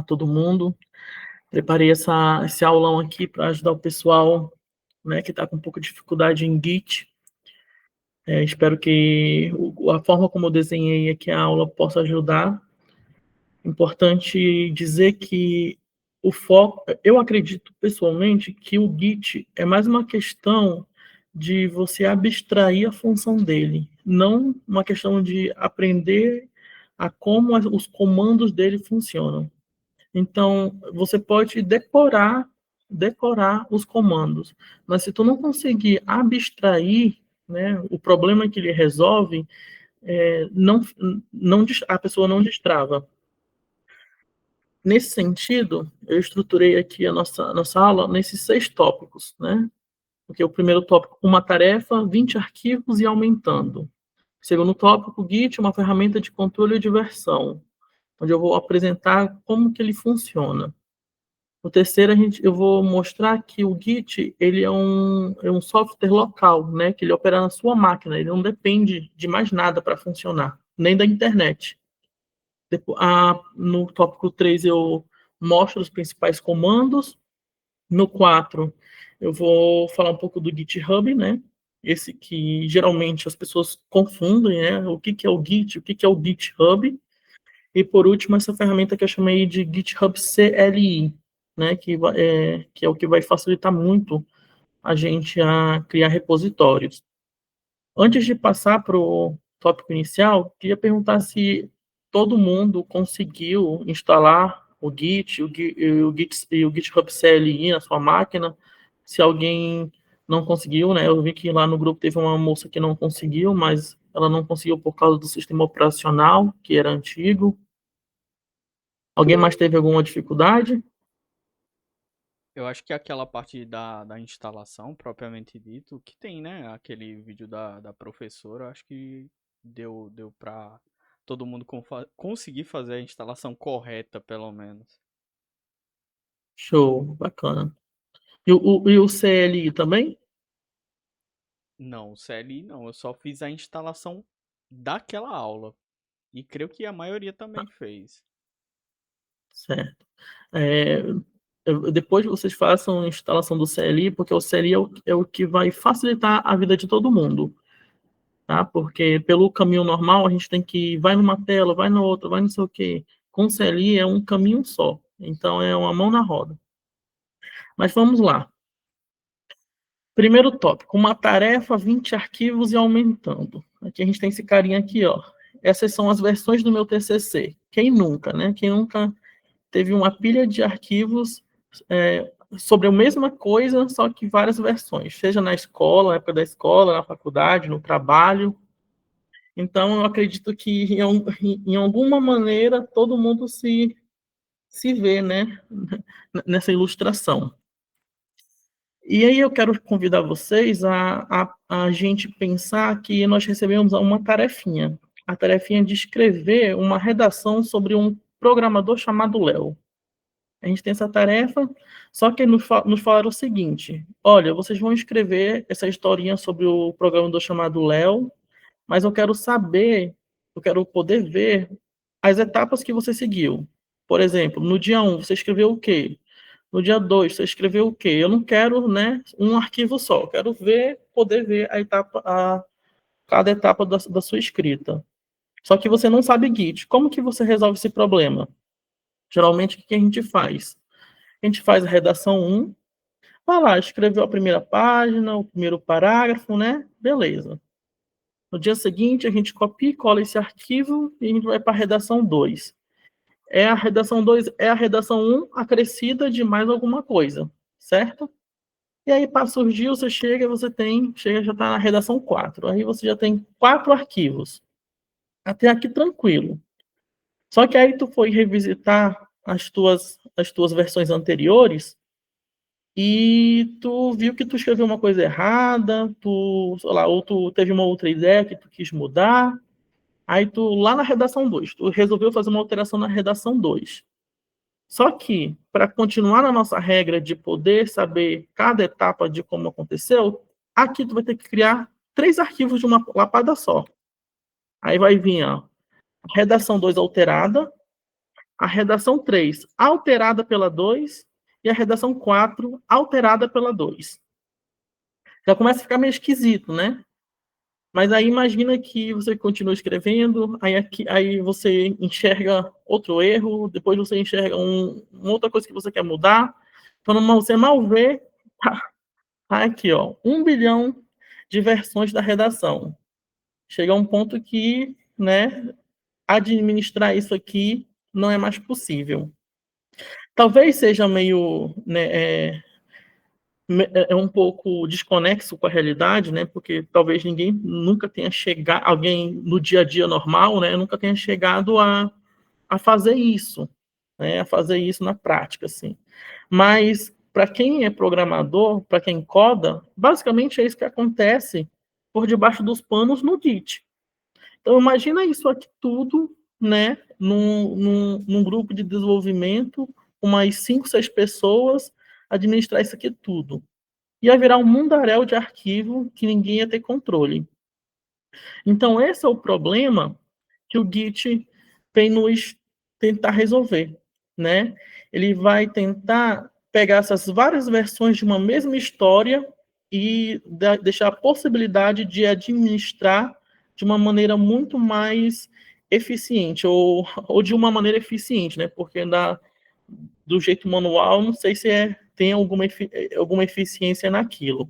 todo mundo. Preparei esse aulão aqui para ajudar o pessoal, né, que está com um pouco de dificuldade em Git. Espero que a forma como eu desenhei aqui a aula possa ajudar. Importante dizer que o foco, eu acredito pessoalmente que o Git é mais uma questão de você abstrair a função dele, não uma questão de aprender a como os comandos dele funcionam. Então, você pode decorar os comandos, mas se tu não conseguir abstrair, né, o problema que ele resolve, não, a pessoa não destrava. Nesse sentido, eu estruturei aqui a nossa aula nesses 6 tópicos, né? Porque o primeiro tópico, uma tarefa, 20 arquivos e aumentando. Segundo tópico, Git, uma ferramenta de controle de versão, onde eu vou apresentar como que ele funciona. O terceiro, eu vou mostrar que o Git ele é um software local, né? Que ele opera na sua máquina, ele não depende de mais nada para funcionar, nem da internet. No tópico 3 eu mostro os principais comandos. No 4 eu vou falar um pouco do GitHub, né? Esse que geralmente as pessoas confundem, né? O que é o Git, o que é o GitHub. E por último, essa ferramenta que eu chamei de GitHub CLI, né? Que é o que vai facilitar muito a gente a criar repositórios. Antes de passar para o tópico inicial, queria perguntar se todo mundo conseguiu instalar o Git, o GitHub CLI na sua máquina. Se alguém não conseguiu, né? Eu vi que lá no grupo teve uma moça que não conseguiu, mas ela não conseguiu por causa do sistema operacional, que era antigo. Alguém mais teve alguma dificuldade? Eu acho que aquela parte da instalação, propriamente dito, que tem, né? Aquele vídeo da professora, acho que deu pra todo mundo conseguir fazer a instalação correta, pelo menos. Show, bacana. E o CLI também? Não, o CLI não, eu só fiz a instalação daquela aula. E creio que a maioria também fez. Certo. É, depois vocês façam a instalação do CLI, porque o CLI é o que vai facilitar a vida de todo mundo, tá? Porque pelo caminho normal a gente tem que vai numa tela, vai na outra, vai não sei o quê. Com o CLI é um caminho só, então é uma mão na roda. Mas vamos lá. Primeiro tópico, uma tarefa, 20 arquivos e aumentando. Aqui a gente tem esse carinha aqui, ó. Essas são as versões do meu TCC. Quem nunca, né? Quem nunca teve uma pilha de arquivos sobre a mesma coisa, só que várias versões, seja na escola, na época da escola, na faculdade, no trabalho. Então, eu acredito que, em alguma maneira, todo mundo se vê, né, nessa ilustração. E aí eu quero convidar vocês a gente pensar que nós recebemos uma tarefinha. A tarefinha de escrever uma redação sobre um programador chamado Léo. A gente tem essa tarefa, só que nos falaram o seguinte: olha, vocês vão escrever essa historinha sobre o programador chamado Léo, mas eu quero poder ver as etapas que você seguiu. Por exemplo, no dia 1, você escreveu o quê? No dia 2, você escreveu o quê? Eu não quero, né, um arquivo só, eu quero poder ver cada etapa da sua escrita. Só que você não sabe Git. Como que você resolve esse problema? Geralmente, o que a gente faz? A gente faz a redação 1, vai lá, escreveu a primeira página, o primeiro parágrafo, né? Beleza. No dia seguinte, a gente copia e cola esse arquivo e a gente vai para a redação 2. A redação 2 é a redação 1 acrescida de mais alguma coisa, certo? E aí, para surgir, você já está na redação 4. Aí você já tem 4 arquivos. Até aqui tranquilo. Só que aí tu foi revisitar as tuas versões anteriores e tu viu que tu escreveu uma coisa errada, sei lá, ou tu teve uma outra ideia que tu quis mudar, aí tu, lá na redação 2 tu resolveu fazer uma alteração na redação 2. Só que, para continuar na nossa regra de poder saber cada etapa de como aconteceu, aqui tu vai ter que criar 3 arquivos de uma lapada só. Aí vai vir a redação 2 alterada, a redação 3 alterada pela 2 e a redação 4 alterada pela 2. Já começa a ficar meio esquisito, né? Mas aí imagina que você continua escrevendo, aí você enxerga outro erro, depois você enxerga uma outra coisa que você quer mudar. Quando você mal vê, tá aqui, ó, 1 bilhão de versões da redação. Chega a um ponto que, né, administrar isso aqui não é mais possível. Talvez seja meio, né, um pouco desconexo com a realidade, né? Porque talvez ninguém nunca tenha chegado, alguém no dia a dia normal, né? Nunca tenha chegado a fazer isso, né? A fazer isso na prática, assim. Mas para quem é programador, para quem coda, basicamente é isso que acontece por debaixo dos panos no Git. Então imagina isso aqui tudo, né? Num grupo de desenvolvimento, umas 5, 6 pessoas administrar isso aqui tudo. Ia virar um mundaréu de arquivo que ninguém ia ter controle. Então, esse é o problema que o Git vem nos tentar resolver, né? Ele vai tentar pegar essas várias versões de uma mesma história e deixar a possibilidade de administrar de uma maneira muito mais eficiente, ou de uma maneira eficiente, né? Porque do jeito manual, não sei se tem alguma eficiência naquilo.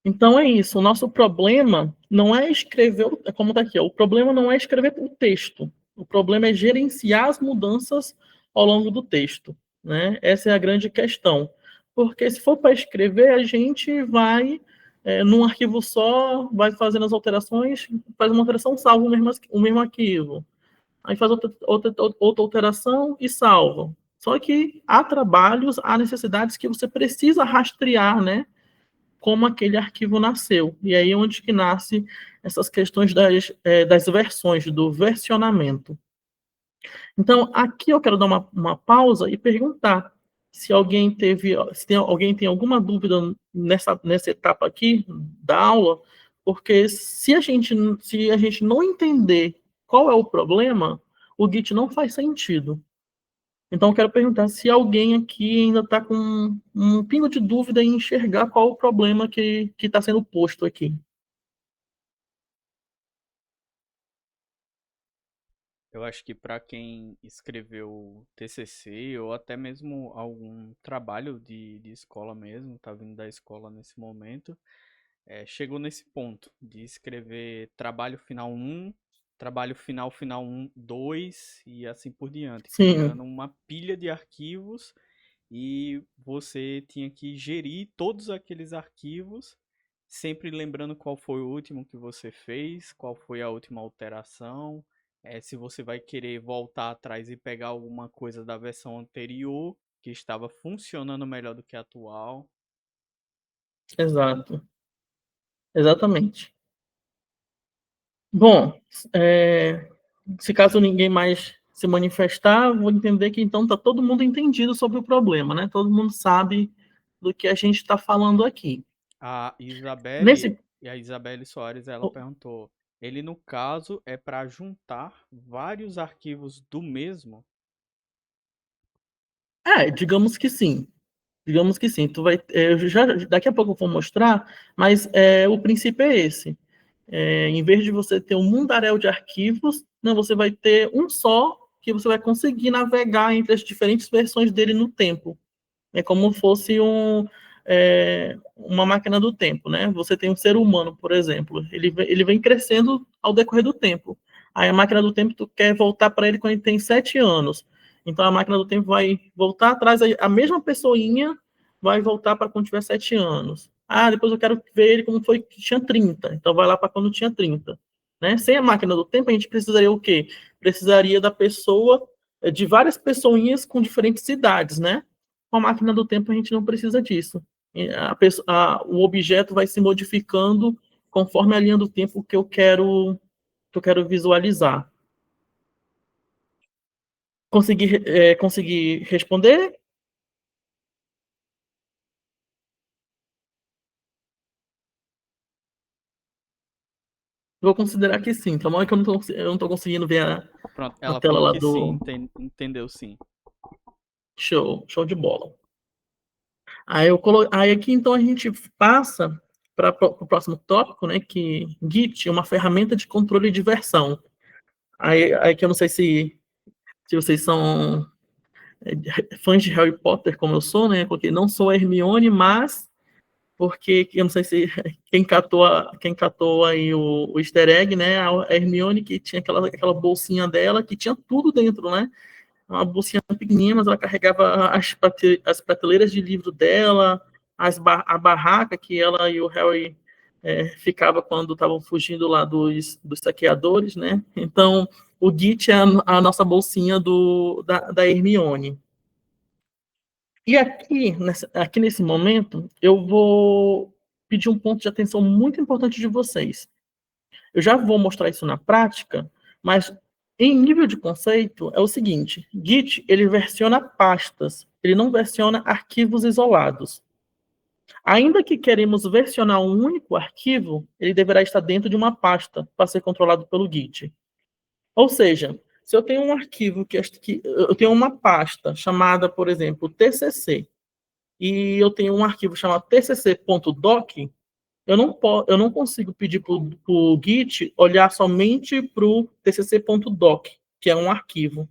Então é isso. O nosso problema não é escrever, como está aqui, ó, o problema não é escrever o texto. O problema é gerenciar as mudanças ao longo do texto, né? Essa é a grande questão. Porque se for para escrever, a gente vai num arquivo só, vai fazendo as alterações, faz uma alteração, salva o mesmo arquivo. Aí faz outra alteração e salva. Só que há trabalhos, há necessidades que você precisa rastrear, né? Como aquele arquivo nasceu. E aí é onde que nasce essas questões das versões, do versionamento. Então, aqui eu quero dar uma pausa e perguntar se alguém tem alguma dúvida nessa etapa aqui da aula, porque se a gente não entender qual é o problema, o Git não faz sentido. Então, eu quero perguntar se alguém aqui ainda está com um pingo de dúvida em enxergar qual o problema que está sendo posto aqui. Eu acho que para quem escreveu TCC ou até mesmo algum trabalho de escola mesmo, tá vindo da escola nesse momento, chegou nesse ponto de escrever trabalho final 1, trabalho final 1, 2 e assim por diante, Sim, criando uma pilha de arquivos e você tinha que gerir todos aqueles arquivos, sempre lembrando qual foi o último que você fez, qual foi a última alteração, se você vai querer voltar atrás e pegar alguma coisa da versão anterior que estava funcionando melhor do que a atual. exato. Exatamente. Bom, se caso ninguém mais se manifestar, vou entender que então está todo mundo entendido sobre o problema, né? Todo mundo sabe do que a gente está falando aqui. A Isabelle, Nesse, e a Isabelle Soares, ela perguntou: ele no caso é para juntar vários arquivos do mesmo? digamos que sim. Digamos que sim. Daqui a pouco eu vou mostrar, mas o princípio é esse. Em vez de você ter um mundaréu de arquivos, não, você vai ter um só que você vai conseguir navegar entre as diferentes versões dele no tempo. É como fosse uma máquina do tempo, né? Você tem um ser humano, por exemplo, ele vem crescendo ao decorrer do tempo. Aí a máquina do tempo, tu quer voltar para ele quando ele tem 7 anos. Então a máquina do tempo vai voltar atrás, a mesma pessoinha vai voltar para quando tiver 7 anos. Ah, depois eu quero ver ele como foi que tinha 30. Então vai lá para quando tinha 30. Né? Sem a máquina do tempo, a gente precisaria o quê? Precisaria da pessoa, de várias pessoinhas com diferentes idades, né? Com a máquina do tempo, a gente não precisa disso. O objeto vai se modificando conforme a linha do tempo que eu quero visualizar. Consegui responder? Vou considerar que sim. Então, é que eu não tô conseguindo ver Pronto, a ela tela falou lá que sim, do entendeu sim. show de bola. Aí aqui então a gente passa para o próximo tópico, né? Que Git é uma ferramenta de controle de versão. Aí que eu não sei se vocês são fãs de Harry Potter, como eu sou, né? Porque não sou a Hermione, mas porque eu não sei se quem catou aí o easter egg, né? A Hermione que tinha aquela bolsinha dela que tinha tudo dentro, né? Uma bolsinha pequenininha, mas ela carregava as prateleiras de livro dela, a barraca que ela e o Harry ficava quando estavam fugindo lá dos saqueadores, né? Então, o Git é a nossa bolsinha da Hermione. E aqui nesse momento, eu vou pedir um ponto de atenção muito importante de vocês. Eu já vou mostrar isso na prática, mas em nível de conceito é o seguinte: Git ele versiona pastas, ele não versiona arquivos isolados. Ainda que queremos versionar um único arquivo, ele deverá estar dentro de uma pasta para ser controlado pelo Git. Ou seja, se eu tenho um arquivo que eu tenho uma pasta chamada, por exemplo, TCC, e eu tenho um arquivo chamado tcc.doc, eu não consigo pedir para o Git olhar somente para o tcc.doc, que é um arquivo.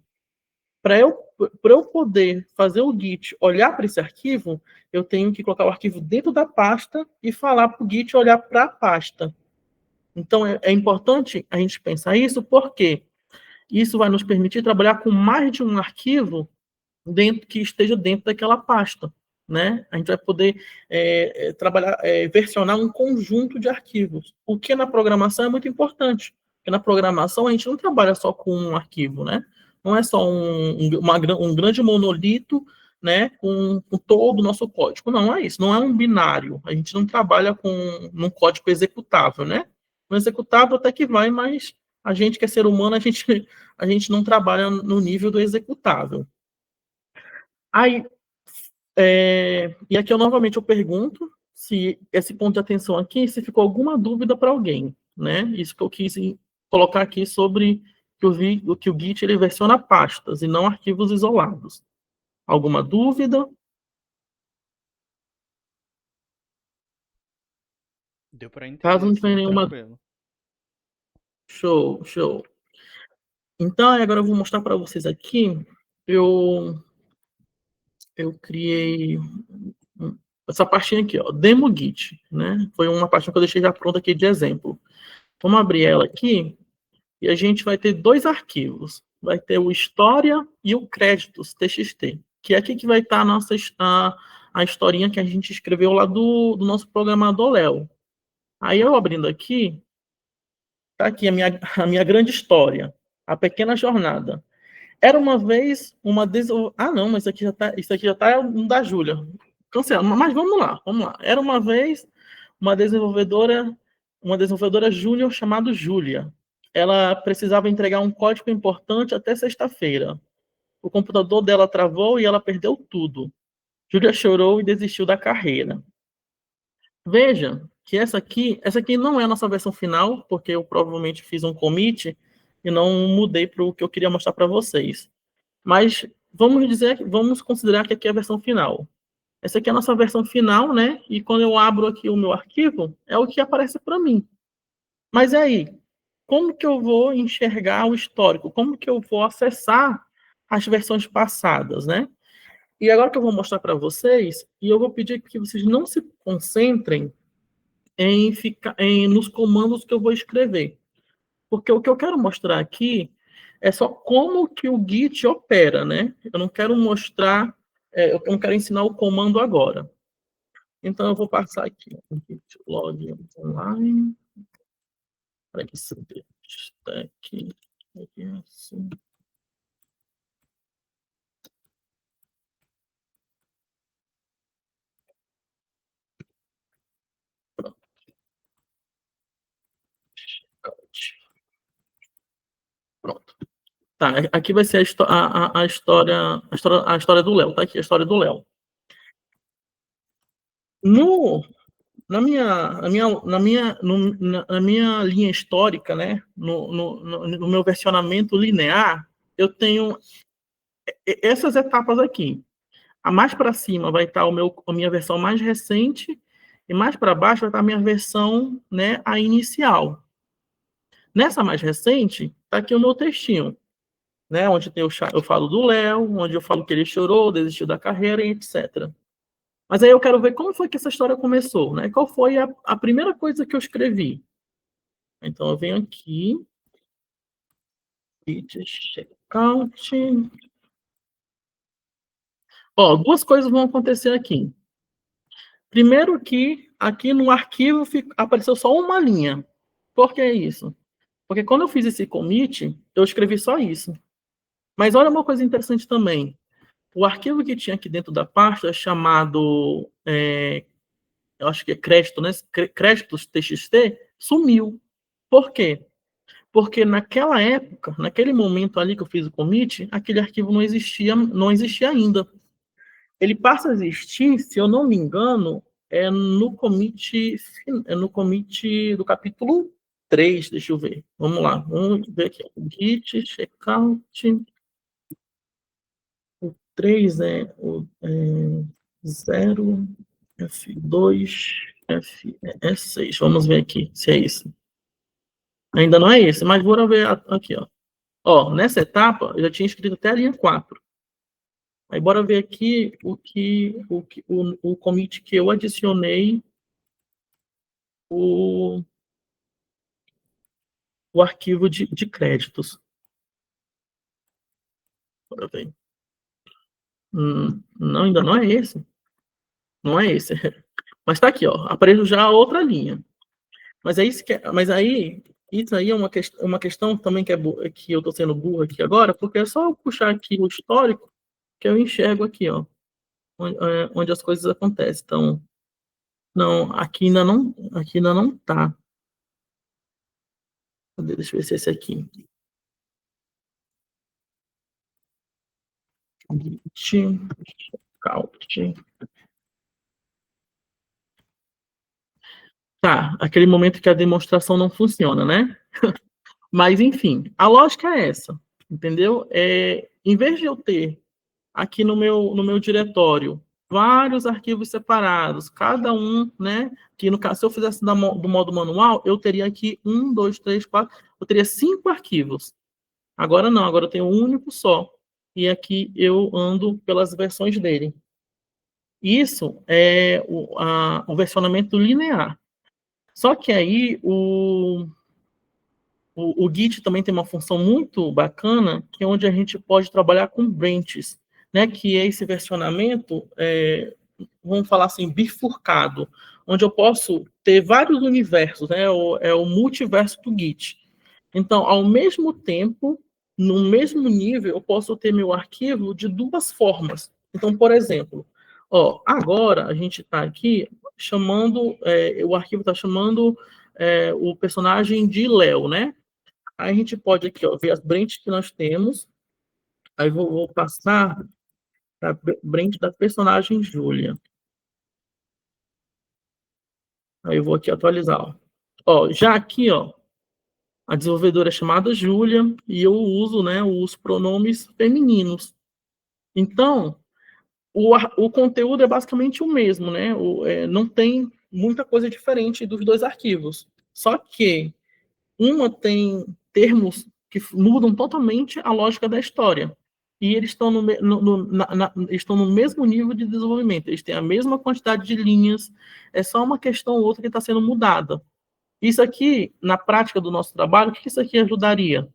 Para eu poder fazer o Git olhar para esse arquivo, eu tenho que colocar o arquivo dentro da pasta e falar para o Git olhar para a pasta. Então, é importante a gente pensar isso, porque isso vai nos permitir trabalhar com mais de um arquivo que esteja dentro daquela pasta, né? A gente vai poder trabalhar, versionar um conjunto de arquivos, o que na programação é muito importante, porque na programação a gente não trabalha só com um arquivo, né? Não é só um grande monolito, né, com todo o nosso código. Não é isso, não é um binário. A gente não trabalha com um código executável, né? Um executável até que vai, mas a gente que é ser humano, a gente não trabalha no nível do executável. Aí, e aqui eu novamente eu pergunto se esse ponto de atenção aqui, se ficou alguma dúvida para alguém, né? Isso que eu quis colocar aqui sobre que o Git ele versiona pastas e não arquivos isolados. Alguma dúvida? Deu para Caso entender não tenha sim, nenhuma, tranquilo. show. Então, agora eu vou mostrar para vocês aqui. Eu eu criei essa pastinha aqui, ó, demo Git, né? Foi uma pastinha que eu deixei já pronta aqui de exemplo. Vamos abrir ela aqui. E a gente vai ter dois arquivos. Vai ter o história e o créditos txt, que é aqui que vai estar a historinha que a gente escreveu lá do nosso programador Léo. Aí eu abrindo aqui, tá aqui a minha grande história, a pequena jornada. Era uma vez uma Ah, não, mas isso aqui já tá um da Júlia. Cancela, mas vamos lá, vamos lá. Era uma vez uma desenvolvedora júnior chamada Júlia. Ela precisava entregar um código importante até sexta-feira. O computador dela travou e ela perdeu tudo. Júlia chorou e desistiu da carreira. Veja que essa aqui não é a nossa versão final, porque eu provavelmente fiz um commit e não mudei para o que eu queria mostrar para vocês. Mas vamos considerar que aqui é a versão final. Essa aqui é a nossa versão final, né? E quando eu abro aqui o meu arquivo, é o que aparece para mim. Mas aí, como que eu vou enxergar o histórico? Como que eu vou acessar as versões passadas, né? E agora que eu vou mostrar para vocês, e eu vou pedir que vocês não se concentrem nos comandos que eu vou escrever. Porque o que eu quero mostrar aqui é só como que o Git opera, né? Eu não quero mostrar, eu não quero ensinar o comando agora. Então, eu vou passar aqui. Git log online. Para que isso está aqui. Aqui assim. Pronto. Pronto. Tá, aqui vai ser a história do Léo. Tá aqui a história do Léo. No, na minha linha histórica, né, no meu versionamento linear, eu tenho essas etapas aqui. A mais para cima vai estar a minha versão mais recente, e mais para baixo vai estar a minha versão, né, a inicial. Nessa mais recente, está aqui o meu textinho, né, onde eu falo do Léo, onde eu falo que ele chorou, desistiu da carreira, etc. Mas aí eu quero ver como foi que essa história começou, né? Qual foi a primeira coisa que eu escrevi? Então eu venho aqui, git checkout. Ó, duas coisas vão acontecer aqui. Primeiro que aqui no arquivo apareceu só uma linha. Por que isso? Porque quando eu fiz esse commit, eu escrevi só isso. Mas olha uma coisa interessante também. O arquivo que tinha aqui dentro da pasta, chamado, eu acho que é crédito, né? Créditos TXT, sumiu. Por quê? Porque naquela época, naquele momento ali que eu fiz o commit, aquele arquivo não existia ainda. Ele passa a existir, se eu não me engano, no commit do capítulo 3, deixa eu ver. Vamos lá, vamos ver aqui. Git, checkout. O 3 o 0, F2, F6. Vamos ver aqui se é isso. Ainda não é esse, mas bora ver aqui, ó. Ó, nessa etapa, eu já tinha escrito até a linha 4. Aí bora ver aqui o commit que eu adicionei o arquivo de créditos. Bora ver. Não, ainda não é esse. Não é esse. Mas tá aqui, ó. Apareceu já a outra linha. Mas aí isso aí é uma questão também que eu tô sendo burro aqui agora, porque é só eu puxar aqui o histórico que eu enxergo aqui, ó, onde as coisas acontecem. Então, não, aqui ainda não tá. Deixa eu ver se é esse aqui. Git, tá, aquele momento que a demonstração não funciona, né? Mas, enfim, a lógica é essa, entendeu? Em vez de eu ter aqui no meu diretório vários arquivos separados, cada um, né? Que no caso, se eu fizesse do modo manual, eu teria aqui 1, 2, 3, 4, eu teria 5 arquivos. Agora não, agora eu tenho um único só. E aqui eu ando pelas versões dele. Isso é o versionamento linear. Só que aí o Git também tem uma função muito bacana, que é onde a gente pode trabalhar com branches, né? Que é esse versionamento, vamos falar assim, bifurcado, onde eu posso ter vários universos, né? É o multiverso do Git. Então, ao mesmo tempo, no mesmo nível, eu posso ter meu arquivo de duas formas. Então, por exemplo, ó, agora a gente está aqui chamando, o arquivo está chamando o personagem de Léo, né? Aí a gente pode aqui, ó, ver as branches que nós temos. Aí vou passar para a branch da personagem Júlia. Aí eu vou aqui atualizar. Ó, já aqui, ó, a desenvolvedora é chamada Júlia e eu uso, né, os pronomes femininos. Então, o conteúdo é basicamente o mesmo, né? Não tem muita coisa diferente dos dois arquivos. Só que uma tem termos que mudam totalmente a lógica da história. E eles estão estão no mesmo nível de desenvolvimento. Eles têm a mesma quantidade de linhas. É só uma questão ou outra que está sendo mudada. Isso aqui, na prática do nosso trabalho, o que isso aqui ajudaria?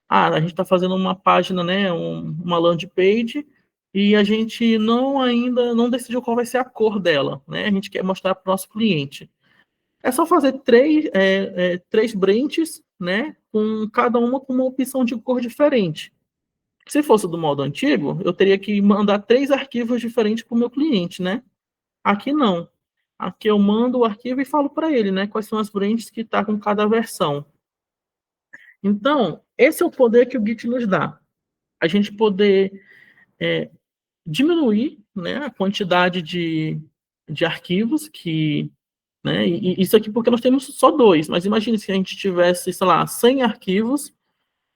A gente está fazendo uma página, né, uma landing page, e a gente ainda não decidiu qual vai ser a cor dela, né? A gente quer mostrar para o nosso cliente. É só fazer três branches, né, com cada uma com uma opção de cor diferente. Se fosse do modo antigo, eu teria que mandar 3 arquivos diferentes para o meu cliente, né? Aqui não. Aqui eu mando o arquivo e falo para ele, né, quais são as branches que está com cada versão. Então, esse é o poder que o Git nos dá. A gente poder diminuir, né, a quantidade de arquivos que né? E isso aqui porque nós temos só 2, mas imagine se a gente tivesse, sei lá, 100 arquivos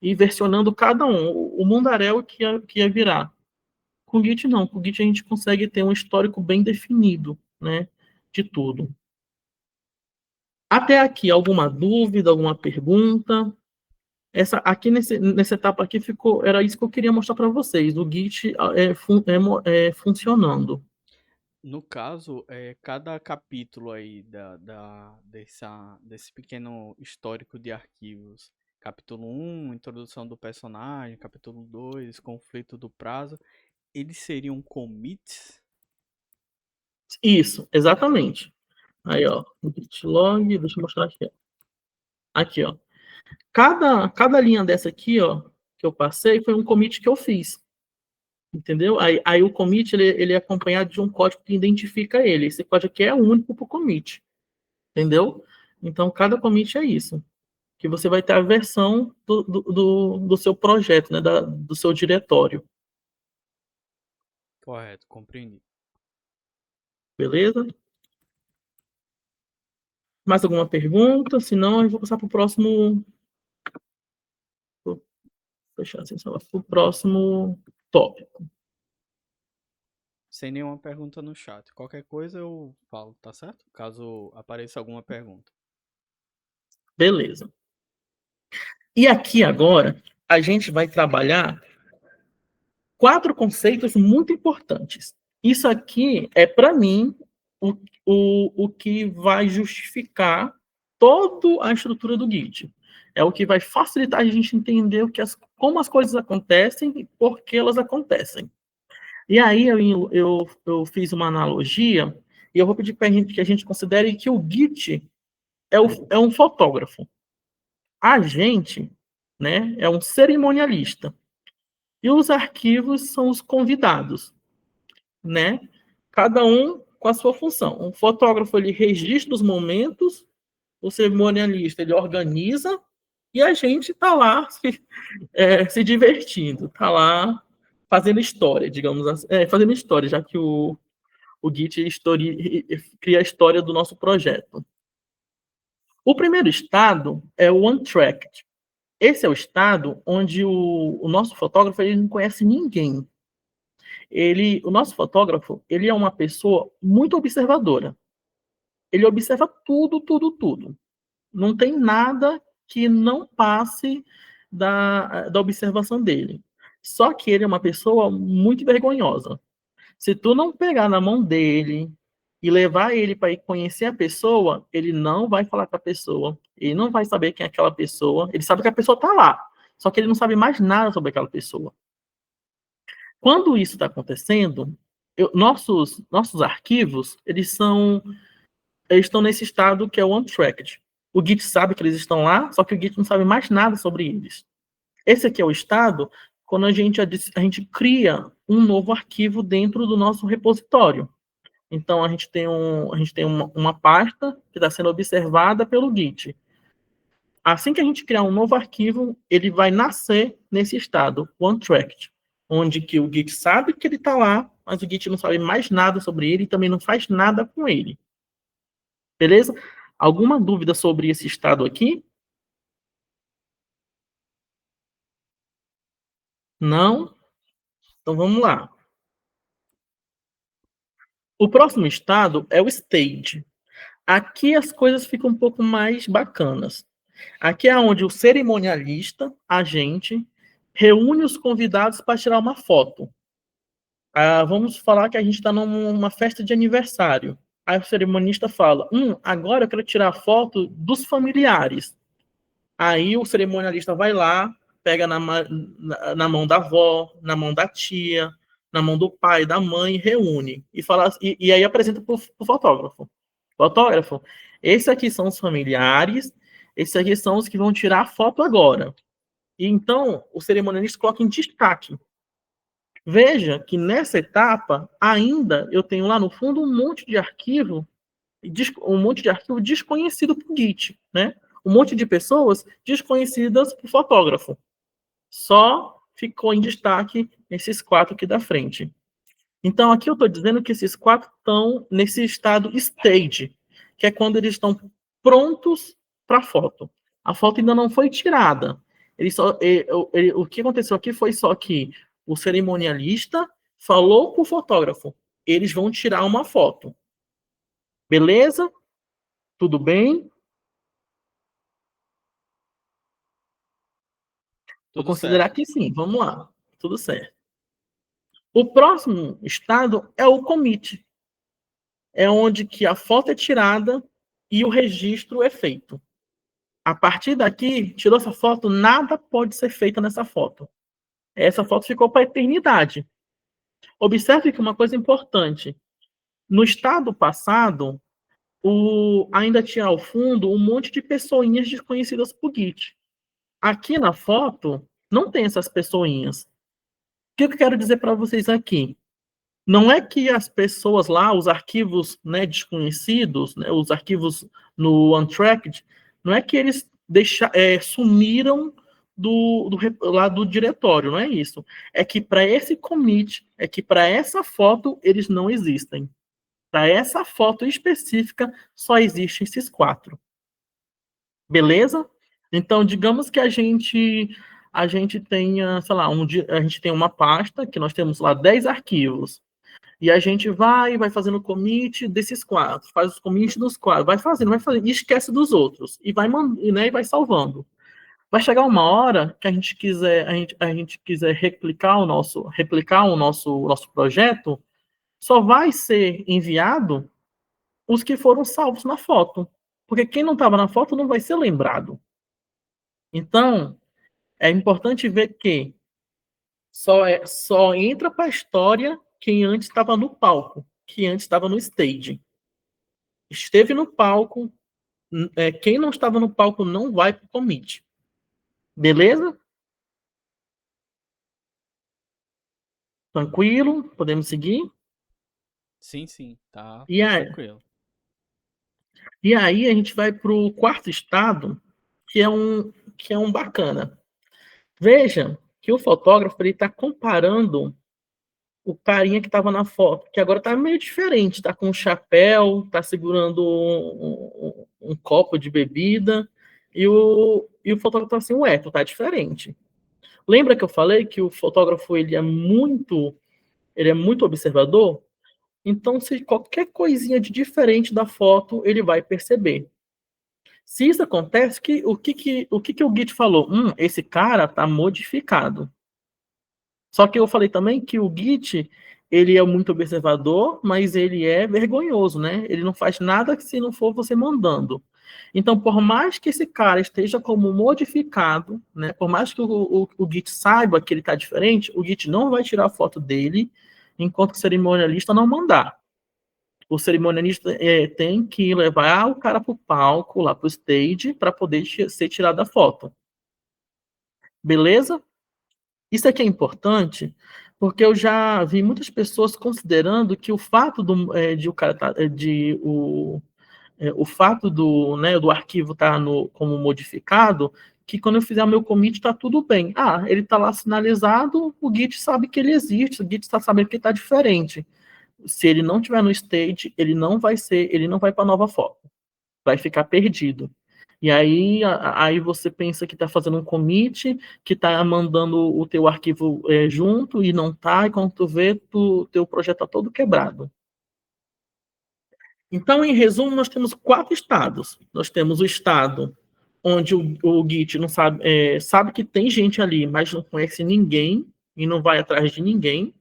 e versionando cada um, o mundaréu que ia virar. Com o Git, não. Com o Git a gente consegue ter um histórico bem definido, né, de tudo. Até aqui, alguma dúvida, alguma pergunta? Aqui nessa etapa aqui era isso que eu queria mostrar para vocês, o Git funcionando. No caso, cada capítulo aí desse pequeno histórico de arquivos, capítulo 1, introdução do personagem, capítulo 2, conflito do prazo, eles seriam commits? Isso, exatamente. Aí, ó, o Git log, deixa eu mostrar aqui, ó. Aqui, ó. Cada linha dessa aqui, ó, que eu passei, foi um commit que eu fiz. Entendeu? Aí o commit, ele é acompanhado de um código que identifica ele. Esse código aqui é único para o commit. Entendeu? Então, cada commit é isso. Que você vai ter a versão do seu projeto, né? Do seu diretório. Correto, compreendi. Beleza? Mais alguma pergunta? Se não, eu vou passar para o próximo. Vou fechar assim, para o próximo tópico. Sem nenhuma pergunta no chat. Qualquer coisa eu falo, tá certo? Caso apareça alguma pergunta. Beleza. E aqui agora, a gente vai trabalhar 4 conceitos muito importantes. Isso aqui é, para mim, o que vai justificar toda a estrutura do Git. É o que vai facilitar a gente entender como as coisas acontecem e por que elas acontecem. E aí eu fiz uma analogia e eu vou pedir para que a gente considere que o Git é um fotógrafo. A gente, né, é um cerimonialista. E os arquivos são os convidados, né? Cada um com a sua função. O fotógrafo, ele registra os momentos, o cerimonialista, ele organiza, e a gente está lá se divertindo, está lá fazendo história, digamos assim. Fazendo história, já que o Git cria a história do nosso projeto. O primeiro estado é o untracked. Esse é o estado onde o nosso fotógrafo ele não conhece ninguém. O nosso fotógrafo, ele é uma pessoa muito observadora. Ele observa tudo, tudo, tudo. Não tem nada que não passe da observação dele. Só que ele é uma pessoa muito vergonhosa. Se tu não pegar na mão dele e levar ele para ir conhecer a pessoa, ele não vai falar com a pessoa. Ele não vai saber quem é aquela pessoa. Ele sabe que a pessoa está lá. Só que ele não sabe mais nada sobre aquela pessoa. Quando isso está acontecendo, nossos arquivos, eles estão nesse estado que é o untracked. O Git sabe que eles estão lá, só que o Git não sabe mais nada sobre eles. Esse aqui é o estado quando a gente cria um novo arquivo dentro do nosso repositório. Então, a gente tem uma pasta que está sendo observada pelo Git. Assim que a gente criar um novo arquivo, ele vai nascer nesse estado, untracked, onde que o Git sabe que ele está lá, mas o Git não sabe mais nada sobre ele e também não faz nada com ele. Beleza? Alguma dúvida sobre esse estado aqui? Não? Então vamos lá. O próximo estado é o stage. Aqui as coisas ficam um pouco mais bacanas. Aqui é onde o cerimonialista, a gente, reúne os convidados para tirar uma foto. Vamos falar que a gente está numa festa de aniversário. Aí o cerimonialista fala: agora eu quero tirar foto dos familiares. Aí o cerimonialista vai lá, pega na mão da avó, na mão da tia, na mão do pai, da mãe, reúne. E aí apresenta para o fotógrafo. Fotógrafo, esses aqui são os familiares, esses aqui são os que vão tirar a foto agora. E então, o cerimonialista coloca em destaque. Veja que nessa etapa, ainda eu tenho lá no fundo um monte de arquivo desconhecido para o Git, né? Um monte de pessoas desconhecidas para o fotógrafo. Só ficou em destaque esses 4 aqui da frente. Então, aqui eu estou dizendo que esses 4 estão nesse estado stage, que é quando eles estão prontos para a foto. A foto ainda não foi tirada. O que aconteceu aqui foi só que o cerimonialista falou com o fotógrafo: eles vão tirar uma foto. Beleza? Tudo bem? Vou Tudo considerar certo. que sim. Vamos lá. Tudo certo. O próximo estado é o commit. É onde que a foto é tirada e o registro é feito. A partir daqui, tirou essa foto, nada pode ser feito nessa foto. Essa foto ficou para a eternidade. Observe que uma coisa importante: no estado passado, ainda tinha ao fundo um monte de pessoinhas desconhecidas por Git. Aqui na foto, não tem essas pessoinhas. O que eu quero dizer para vocês aqui? Não é que as pessoas lá, os arquivos, né, desconhecidos, né, os arquivos no Untracked, não é que eles sumiram lá do diretório, não é isso. É que para esse commit, é que para essa foto, eles não existem. Para essa foto específica, só existem esses 4. Beleza? Então, digamos que a gente tenha, sei lá, a gente tem uma pasta que nós temos lá 10 arquivos. E a gente vai fazendo commit desses 4, faz os commits dos 4, vai fazendo, e esquece dos outros, e né, e vai salvando. Vai chegar uma hora que a gente quiser replicar o nosso projeto, só vai ser enviado os que foram salvos na foto. Porque quem não estava na foto não vai ser lembrado. Então, é importante ver que só entra para a história quem antes estava no palco, quem antes estava no stage. Esteve no palco, quem não estava no palco não vai para o commit. Beleza? Tranquilo? Podemos seguir? Sim, sim, tá E aí, tranquilo. e aí a gente vai para o quarto estado, que é um bacana. Veja que o fotógrafo está comparando o carinha que estava na foto, que agora está meio diferente, está com um chapéu, está segurando um copo de bebida, e o fotógrafo está assim, ué, tu tá diferente. Lembra que eu falei que o fotógrafo ele é muito observador? Então, se qualquer coisinha de diferente da foto, ele vai perceber. Se isso acontece, o que o Git falou? Esse cara está modificado. Só que eu falei também que o Git, ele é muito observador, mas ele é vergonhoso, né? Ele não faz nada se não for você mandando. Então, por mais que esse cara esteja como modificado, né? Por mais que o Git saiba que ele está diferente, o Git não vai tirar a foto dele enquanto o cerimonialista não mandar. O cerimonialista tem que levar o cara para o palco, lá para o stage, para poder ser tirada a foto. Beleza? Isso aqui é importante porque eu já vi muitas pessoas considerando que o fato de o cara o fato do arquivo estar como modificado, que quando eu fizer o meu commit está tudo bem. Ele está lá sinalizado, o Git sabe que ele existe, o Git está sabendo que está diferente. Se ele não tiver no stage, ele não vai para a nova foto, vai ficar perdido. E aí você pensa que está fazendo um commit, que está mandando o teu arquivo junto e não está, e quando tu vê, teu projeto está todo quebrado. Então, em resumo, nós temos 4 estados. Nós temos o estado onde o Git não sabe que tem gente ali, mas não conhece ninguém e não vai atrás de ninguém.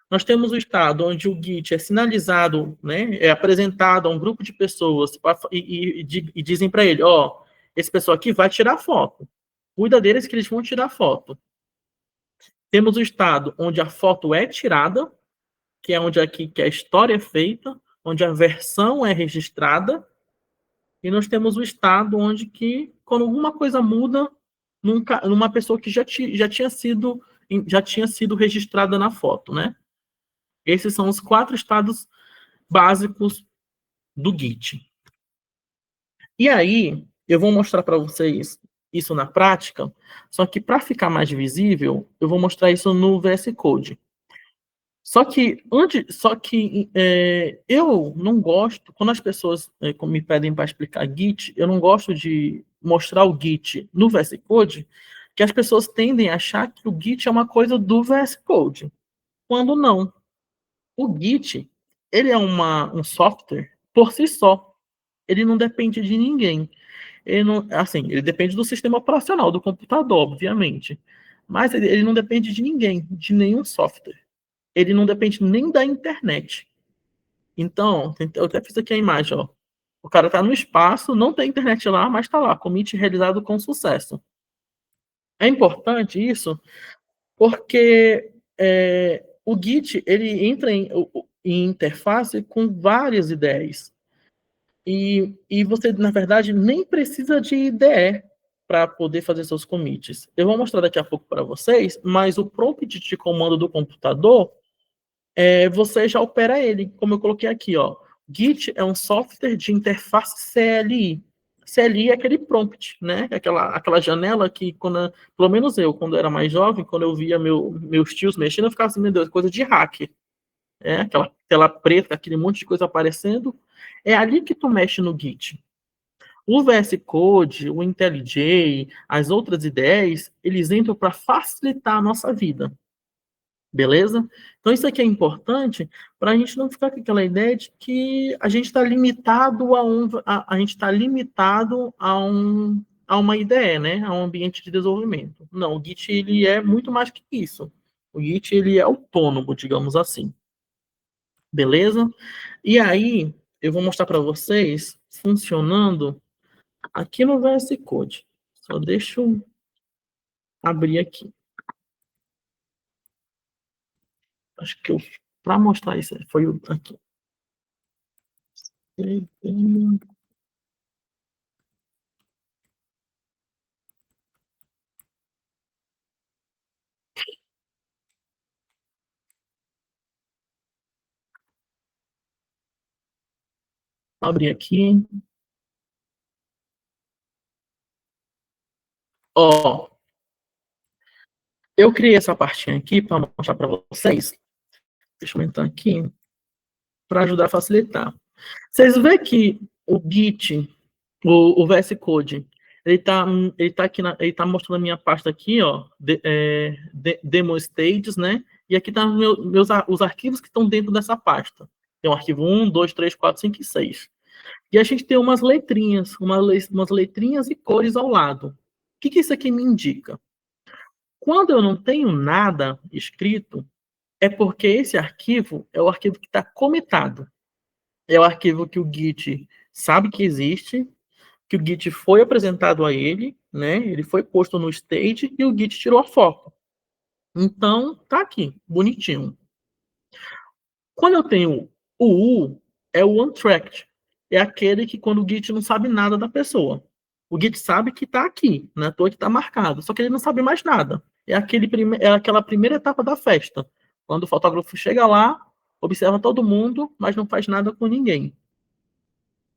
Nós temos o estado onde o Git é sinalizado, né, é apresentado a um grupo de pessoas e dizem para ele, esse pessoal aqui vai tirar foto. Cuida deles que eles vão tirar foto. Temos o estado onde a foto é tirada, que é onde aqui que a história é feita, onde a versão é registrada, e nós temos o estado onde que, quando alguma coisa muda, numa pessoa que já tinha sido registrada na foto, né? Esses são os 4 estados básicos do Git. E aí, eu vou mostrar para vocês isso na prática, só que para ficar mais visível, eu vou mostrar isso no VS Code. Eu não gosto, quando as pessoas me pedem para explicar Git, eu não gosto de mostrar o Git no VS Code, que as pessoas tendem a achar que o Git é uma coisa do VS Code, quando não. O Git, ele é um software por si só. Ele não depende de ninguém. Ele não, assim, ele depende do sistema operacional do computador, obviamente. Mas ele não depende de ninguém, de nenhum software. Ele não depende nem da internet. Então, eu até fiz aqui a imagem, ó. O cara tá no espaço, não tem internet lá, mas tá lá, commit realizado com sucesso. É importante isso porque o Git ele entra em interface com várias ideias. E você, na verdade, nem precisa de IDE para poder fazer seus commits. Eu vou mostrar daqui a pouco para vocês, mas o prompt de comando do computador, você já opera ele, como eu coloquei aqui, ó. Git é um software de interface CLI. CLI é aquele prompt, né? Aquela janela que, pelo menos eu, quando eu era mais jovem, quando eu via meus tios mexendo, eu ficava assim, meu Deus, coisa de hacker. Aquela tela preta, aquele monte de coisa aparecendo. É ali que tu mexe no Git. O VS Code, o IntelliJ, as outras ideias, eles entram para facilitar a nossa vida. Beleza? Então, isso aqui é importante para a gente não ficar com aquela ideia de que a gente está limitado a gente está limitado a uma ideia, né? A um ambiente de desenvolvimento. Não, o Git ele é muito mais que isso. O Git ele é autônomo, digamos assim. Beleza? E aí, eu vou mostrar para vocês funcionando aqui no VS Code. Só deixa eu abrir aqui. Acho que para mostrar isso foi aqui. Vou abrir aqui. Ó, eu criei essa partinha aqui para mostrar para vocês. Deixa eu aumentar aqui para ajudar a facilitar. Vocês veem que o Git, o VS Code, ele tá aqui ele tá mostrando a minha pasta aqui, ó, demo stages, né? E aqui tá os arquivos que estão dentro dessa pasta. Tem o arquivo 1, 2, 3, 4, 5 e 6. E a gente tem umas letrinhas, umas letrinhas e cores ao lado. O que isso aqui me indica? Quando eu não tenho nada escrito, é porque esse arquivo é o arquivo que está comitado. É o arquivo que o Git sabe que existe, que o Git foi apresentado a ele, né? Ele foi posto no stage e o Git tirou a foto. Então, tá aqui, bonitinho. Quando eu tenho o U, é o untracked. É aquele que quando o Git não sabe nada da pessoa. O Git sabe que tá aqui, na toa que tá marcado, só que ele não sabe mais nada. É aquela primeira etapa da festa. Quando o fotógrafo chega lá, observa todo mundo, mas não faz nada com ninguém.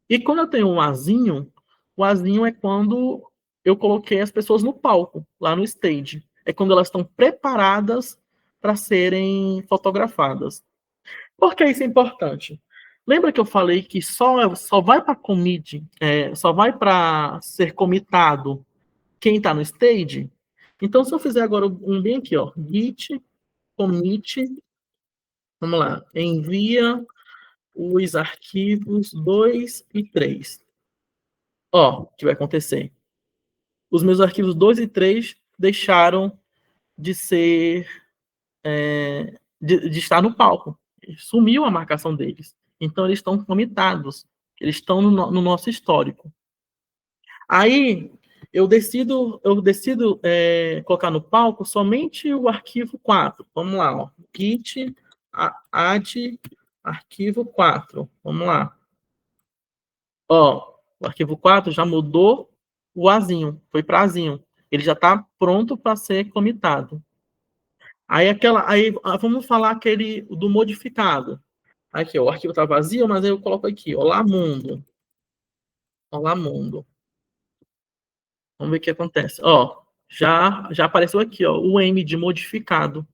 E quando eu tenho um azinho, o azinho é quando eu coloquei as pessoas no palco, lá no stage. É quando elas estão preparadas para serem fotografadas. Por que isso é importante? Lembra que eu falei que só vai para commit, só vai para ser comitado quem está no stage? Então, se eu fizer agora um bem aqui, ó, git commit, vamos lá, envia os arquivos 2 e 3. Ó, o que vai acontecer? Os meus arquivos 2 e 3 deixaram de ser, de estar no palco. Sumiu a marcação deles. Então, eles estão comitados. Eles estão no nosso histórico. Aí, eu decido colocar no palco somente o arquivo 4. Vamos lá, ó. Git add arquivo 4. Vamos lá. Ó, o arquivo 4 já mudou o Azinho, foi para Azinho. Ele já está pronto para ser comitado. Aí vamos falar aquele do modificado. Aqui, ó, o arquivo está vazio, mas aí eu coloco aqui, Olá Mundo. Olá Mundo. Vamos ver o que acontece. Ó, já apareceu aqui, ó, o M de modificado.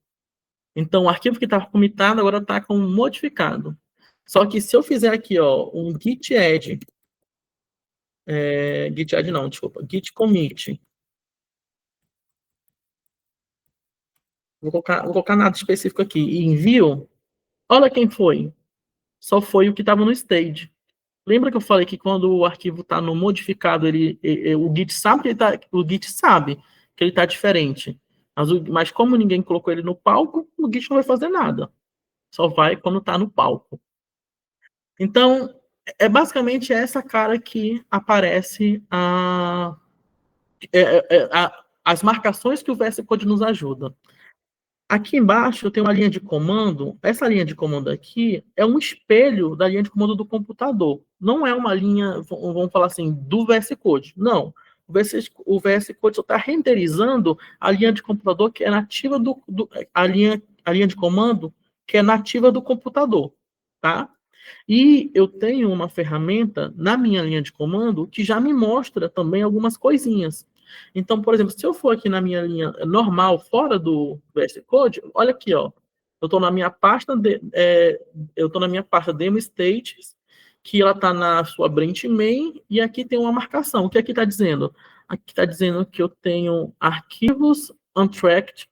Então, o arquivo que estava comitado agora está com modificado. Só que se eu fizer aqui, ó, um git add, git add não, desculpa, git commit. Vou colocar nada específico aqui. E envio, olha quem foi. Só foi o que estava no stage. Lembra que eu falei que quando o arquivo está no modificado, o Git sabe que o Git sabe que ele está diferente. Mas como ninguém colocou ele no palco, o Git não vai fazer nada. Só vai quando está no palco. Então, é basicamente essa cara que aparece as marcações que o VS Code nos ajuda. Aqui embaixo eu tenho uma linha de comando. Essa linha de comando aqui é um espelho da linha de comando do computador. Não é uma linha, vamos falar assim, do VS Code. Não. O VS Code só está renderizando a linha de computador que é nativa a linha de comando que é nativa do computador, tá? E eu tenho uma ferramenta na minha linha de comando que já me mostra também algumas coisinhas. Então, por exemplo, se eu for aqui na minha linha normal, fora do VS Code, olha aqui, ó. Eu estou na minha pasta demo states, que ela está na sua branch main, e aqui tem uma marcação. O que aqui está dizendo? Aqui está dizendo que eu tenho arquivos untracked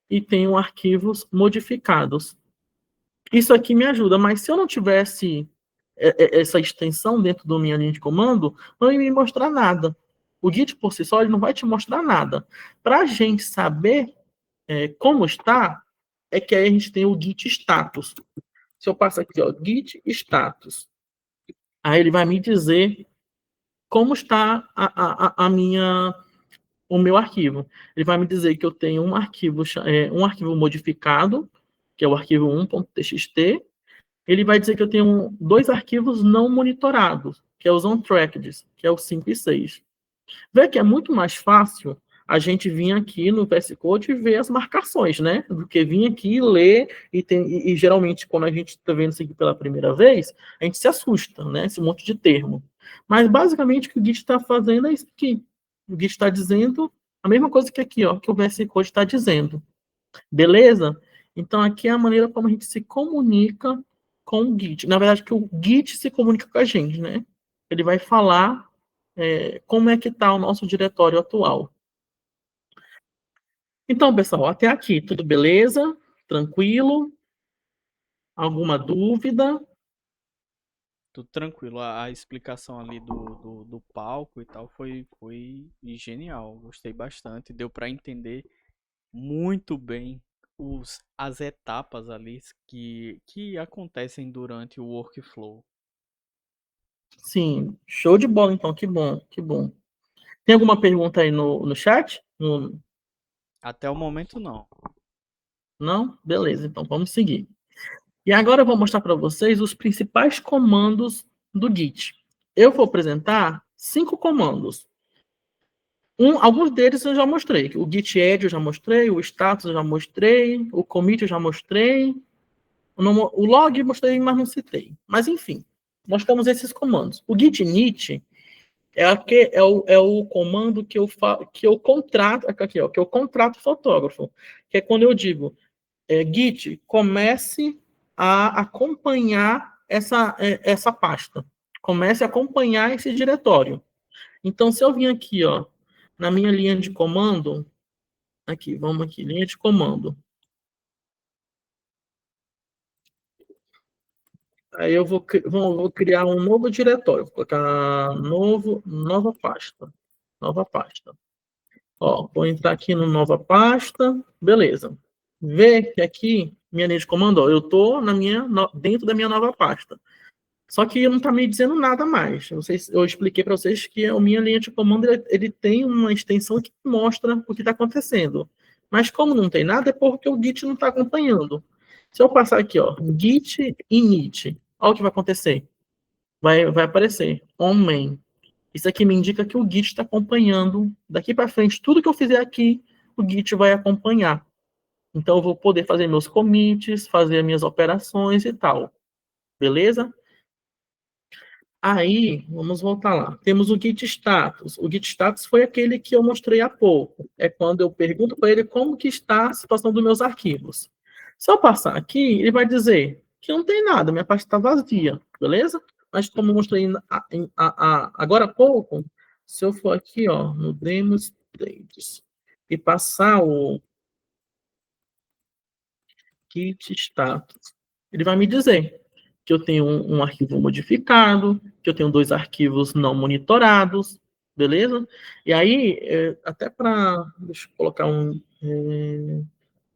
e tenho arquivos modificados. Isso aqui me ajuda, mas se eu não tivesse essa extensão dentro da minha linha de comando, não ia me mostrar nada. O Git por si só ele não vai te mostrar nada. Para a gente saber como está, é que aí a gente tem o Git status. Se eu passo aqui, ó, Git status, aí ele vai me dizer como está o meu arquivo. Ele vai me dizer que eu tenho um arquivo modificado, que é o arquivo 1.txt. Ele vai dizer que eu tenho 2 arquivos não monitorados, que é os untracked, que é o 5 e 6. Vê que é muito mais fácil a gente vir aqui no VS Code e ver as marcações, né? Do que vir aqui e ler, e geralmente, quando a gente está vendo isso aqui pela primeira vez, a gente se assusta, né? Esse monte de termo. Mas, basicamente, o que o Git está fazendo é isso aqui. O Git está dizendo a mesma coisa que aqui, ó, que o VS Code está dizendo. Beleza? Então, aqui é a maneira como a gente se comunica com o Git. Na verdade, que o Git se comunica com a gente, né? Ele vai falar como é que está o nosso diretório atual. Então, pessoal, até aqui, tudo beleza? Tranquilo? Alguma dúvida? Tudo tranquilo. A explicação ali do palco e tal foi genial. Gostei bastante. Deu para entender muito bem as etapas ali que acontecem durante o workflow. Sim, show de bola, então, que bom, que bom. Tem alguma pergunta aí no chat? Até o momento, não. Não? Beleza, então vamos seguir. E agora eu vou mostrar para vocês os principais comandos do Git. Eu vou apresentar 5 comandos. Alguns deles eu já mostrei. O git add eu já mostrei, o status eu já mostrei, o commit eu já mostrei, o log eu mostrei, mas não citei. Mas enfim, mostramos esses comandos. O git init é o comando que eu contrato, aqui, ó, que eu contrato o fotógrafo, que é quando eu digo, Git, comece a acompanhar essa pasta. Comece a acompanhar esse diretório. Então, se eu vim aqui, ó, na minha linha de comando, aqui, vamos aqui, linha de comando. Aí eu vou criar um novo diretório, vou colocar nova pasta. Nova pasta. Ó, vou entrar aqui no nova pasta, beleza. Vê que aqui, minha linha de comando, ó, eu estou dentro da minha nova pasta. Só que não está me dizendo nada mais. Eu expliquei para vocês que a minha linha de comando ele tem uma extensão que mostra o que está acontecendo. Mas como não tem nada, é porque o Git não está acompanhando. Se eu passar aqui, ó, Git init, olha o que vai acontecer. Vai aparecer on main. Isso aqui me indica que o Git está acompanhando. Daqui para frente, tudo que eu fizer aqui, o Git vai acompanhar. Então, eu vou poder fazer meus commits, fazer minhas operações e tal. Beleza? Aí, vamos voltar lá. Temos o Git status. O Git status foi aquele que eu mostrei há pouco. É quando eu pergunto para ele como que está a situação dos meus arquivos. Se eu passar aqui, ele vai dizer que não tem nada, minha pasta está vazia, beleza? Mas como eu mostrei agora há pouco, se eu for aqui, ó, no Demo States e passar o Git status, ele vai me dizer que eu tenho um arquivo modificado, que eu tenho 2 arquivos não monitorados, beleza? E aí, até para, deixa eu colocar vou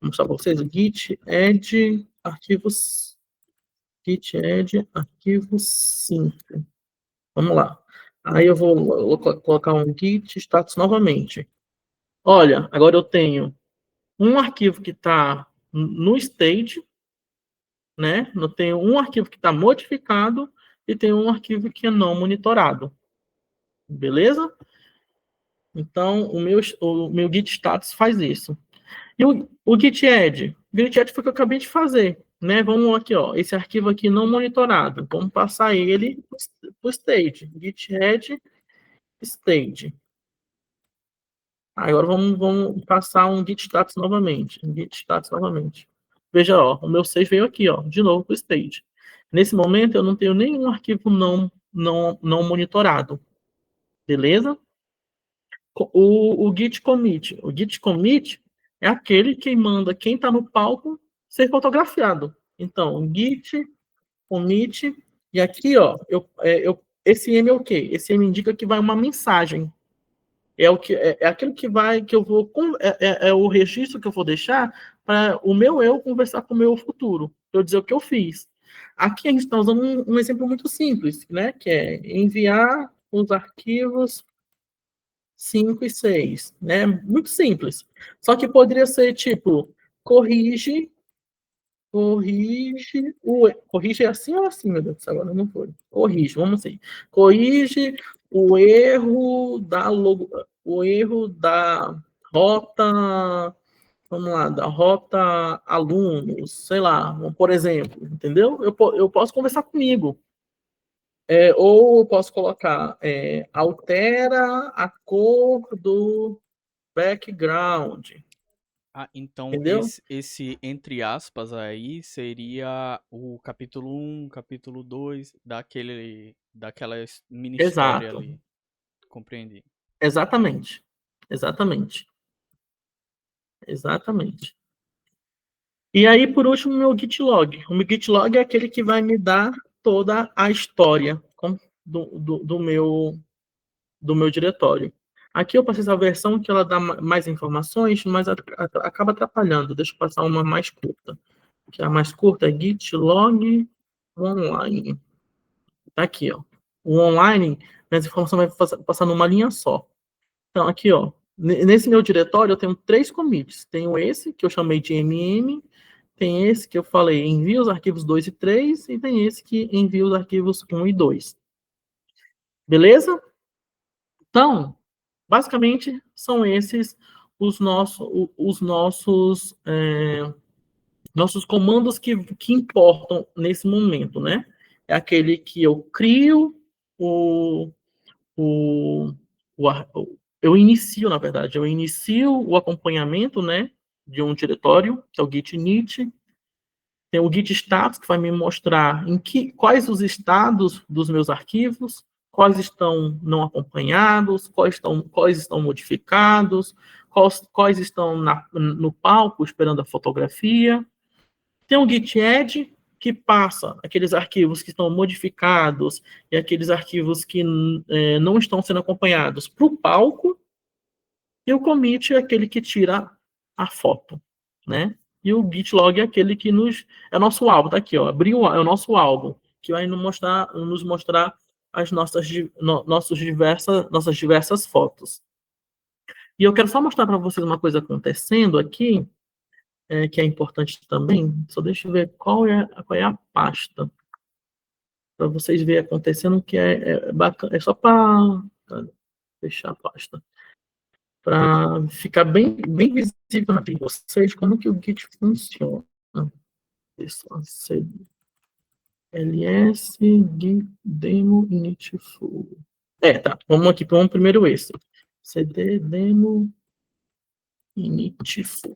mostrar para vocês, o git add arquivos, git add arquivos 5. Vamos lá. Aí eu vou colocar um git status novamente. Olha, agora eu tenho um arquivo que está no state, né? Eu tenho um arquivo que está modificado e tenho um arquivo que é não monitorado. Beleza? Então, o meu git status faz isso. E o git add? O git add foi o que eu acabei de fazer. Né? Vamos aqui, ó, esse arquivo aqui não monitorado. Vamos passar ele para o state. Git add state. Agora vamos passar um git status novamente. Um git status novamente. Veja, ó, o meu save veio aqui, ó, de novo para o state. Nesse momento, eu não tenho nenhum arquivo não monitorado. Beleza? O git commit. O git commit é aquele que manda quem está no palco ser fotografiado. Então, git commit. E aqui, ó, esse M é o quê? Esse M indica que vai uma mensagem. É aquilo que eu vou. É o registro que eu vou deixar para o meu eu conversar com o meu futuro. Eu dizer o que eu fiz. Aqui a gente está usando um exemplo muito simples, né? Que é enviar os arquivos 5 e 6, né? Muito simples. Só que poderia ser tipo, corrige, corrige assim ou assim, meu Deus do céu, agora não foi. Corrige, vamos assim. Corrige o erro o erro da rota, vamos lá, da rota alunos, sei lá, por exemplo, entendeu? Eu posso conversar comigo. Ou eu posso colocar altera a cor do background, Ah, então entendeu? esse entre aspas aí seria o capítulo 1, capítulo 2 daquela mini história Exato, ali. Compreendi. exatamente, exatamente, exatamente. E aí, por último, o meu git log. O meu git log é aquele que vai me dar toda a história do meu diretório. Aqui eu passei essa versão que ela dá mais informações, mas acaba atrapalhando. Deixa eu passar uma mais curta. Que a mais curta é git log online. Tá aqui, ó. O online, as informações vai passar numa linha só. Então, aqui, ó. Nesse meu diretório, eu tenho 3 commits. Tenho esse, que eu chamei de MM. Tem esse que eu falei, envia os arquivos 2 e 3. E tem esse que envia os arquivos 1 e 2. Beleza? Então, basicamente, são esses os nossos comandos que importam nesse momento, né? É aquele que eu crio o, o, eu inicio, na verdade, eu inicio o acompanhamento, né, de um diretório, que é o git init. Tem o git status, que vai me mostrar quais os estados dos meus arquivos, quais estão não acompanhados, quais estão modificados, quais estão no palco esperando a fotografia. Tem um git add, que passa aqueles arquivos que estão modificados e aqueles arquivos que não estão sendo acompanhados para o palco, e o commit é aquele que tira a foto, né? E o git log é aquele que é o nosso álbum, tá aqui, ó, é o nosso álbum, que vai nos mostrar as nossas diversas fotos. E eu quero só mostrar para vocês uma coisa acontecendo aqui, que é importante também. Só deixa eu ver qual é a pasta, para vocês verem acontecendo, que é bacana. É só para fechar a pasta, para ficar bem, bem visível para vocês como que o Git funciona. Isso, ls git demo init full. Tá. Vamos aqui para primeiro esse. cd demo init full.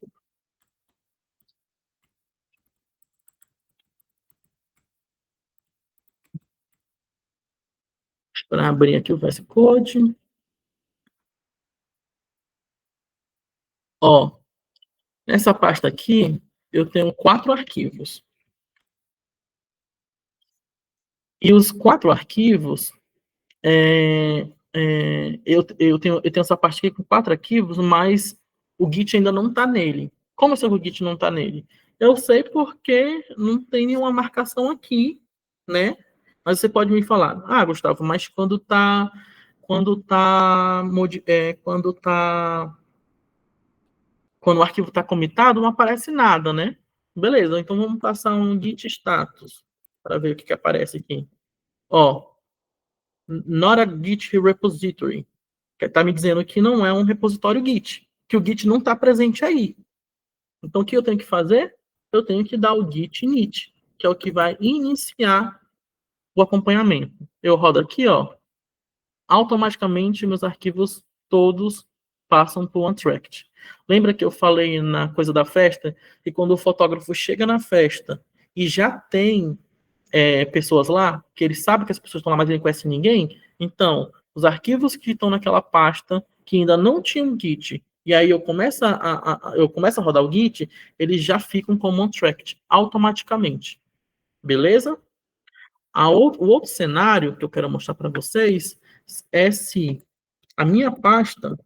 para abrir aqui o VS Code. Ó, nessa pasta aqui, eu tenho 4 arquivos. E os 4 arquivos, eu tenho essa parte aqui com 4 arquivos, mas o Git ainda não está nele. Como eu sei que o Git não está nele? Eu sei porque não tem nenhuma marcação aqui, né? Mas você pode me falar, Gustavo, mas quando o arquivo está comitado, não aparece nada, né? Beleza, então vamos passar um git status para ver o que aparece aqui. Ó, not a Git repository, que está me dizendo que não é um repositório Git, que o Git não está presente aí. Então, o que eu tenho que fazer? Eu tenho que dar o git init, que é o que vai iniciar o acompanhamento. Eu rodo aqui, ó, automaticamente meus arquivos todos passam para o Untracked. Lembra que eu falei na coisa da festa, que quando o fotógrafo chega na festa e já tem pessoas lá, que ele sabe que as pessoas estão lá, mas ele não conhece ninguém? Então, os arquivos que estão naquela pasta, que ainda não tinham Git, e aí eu começo a rodar o Git, eles já ficam como Untracked, automaticamente. Beleza? O outro cenário que eu quero mostrar para vocês é se a minha pasta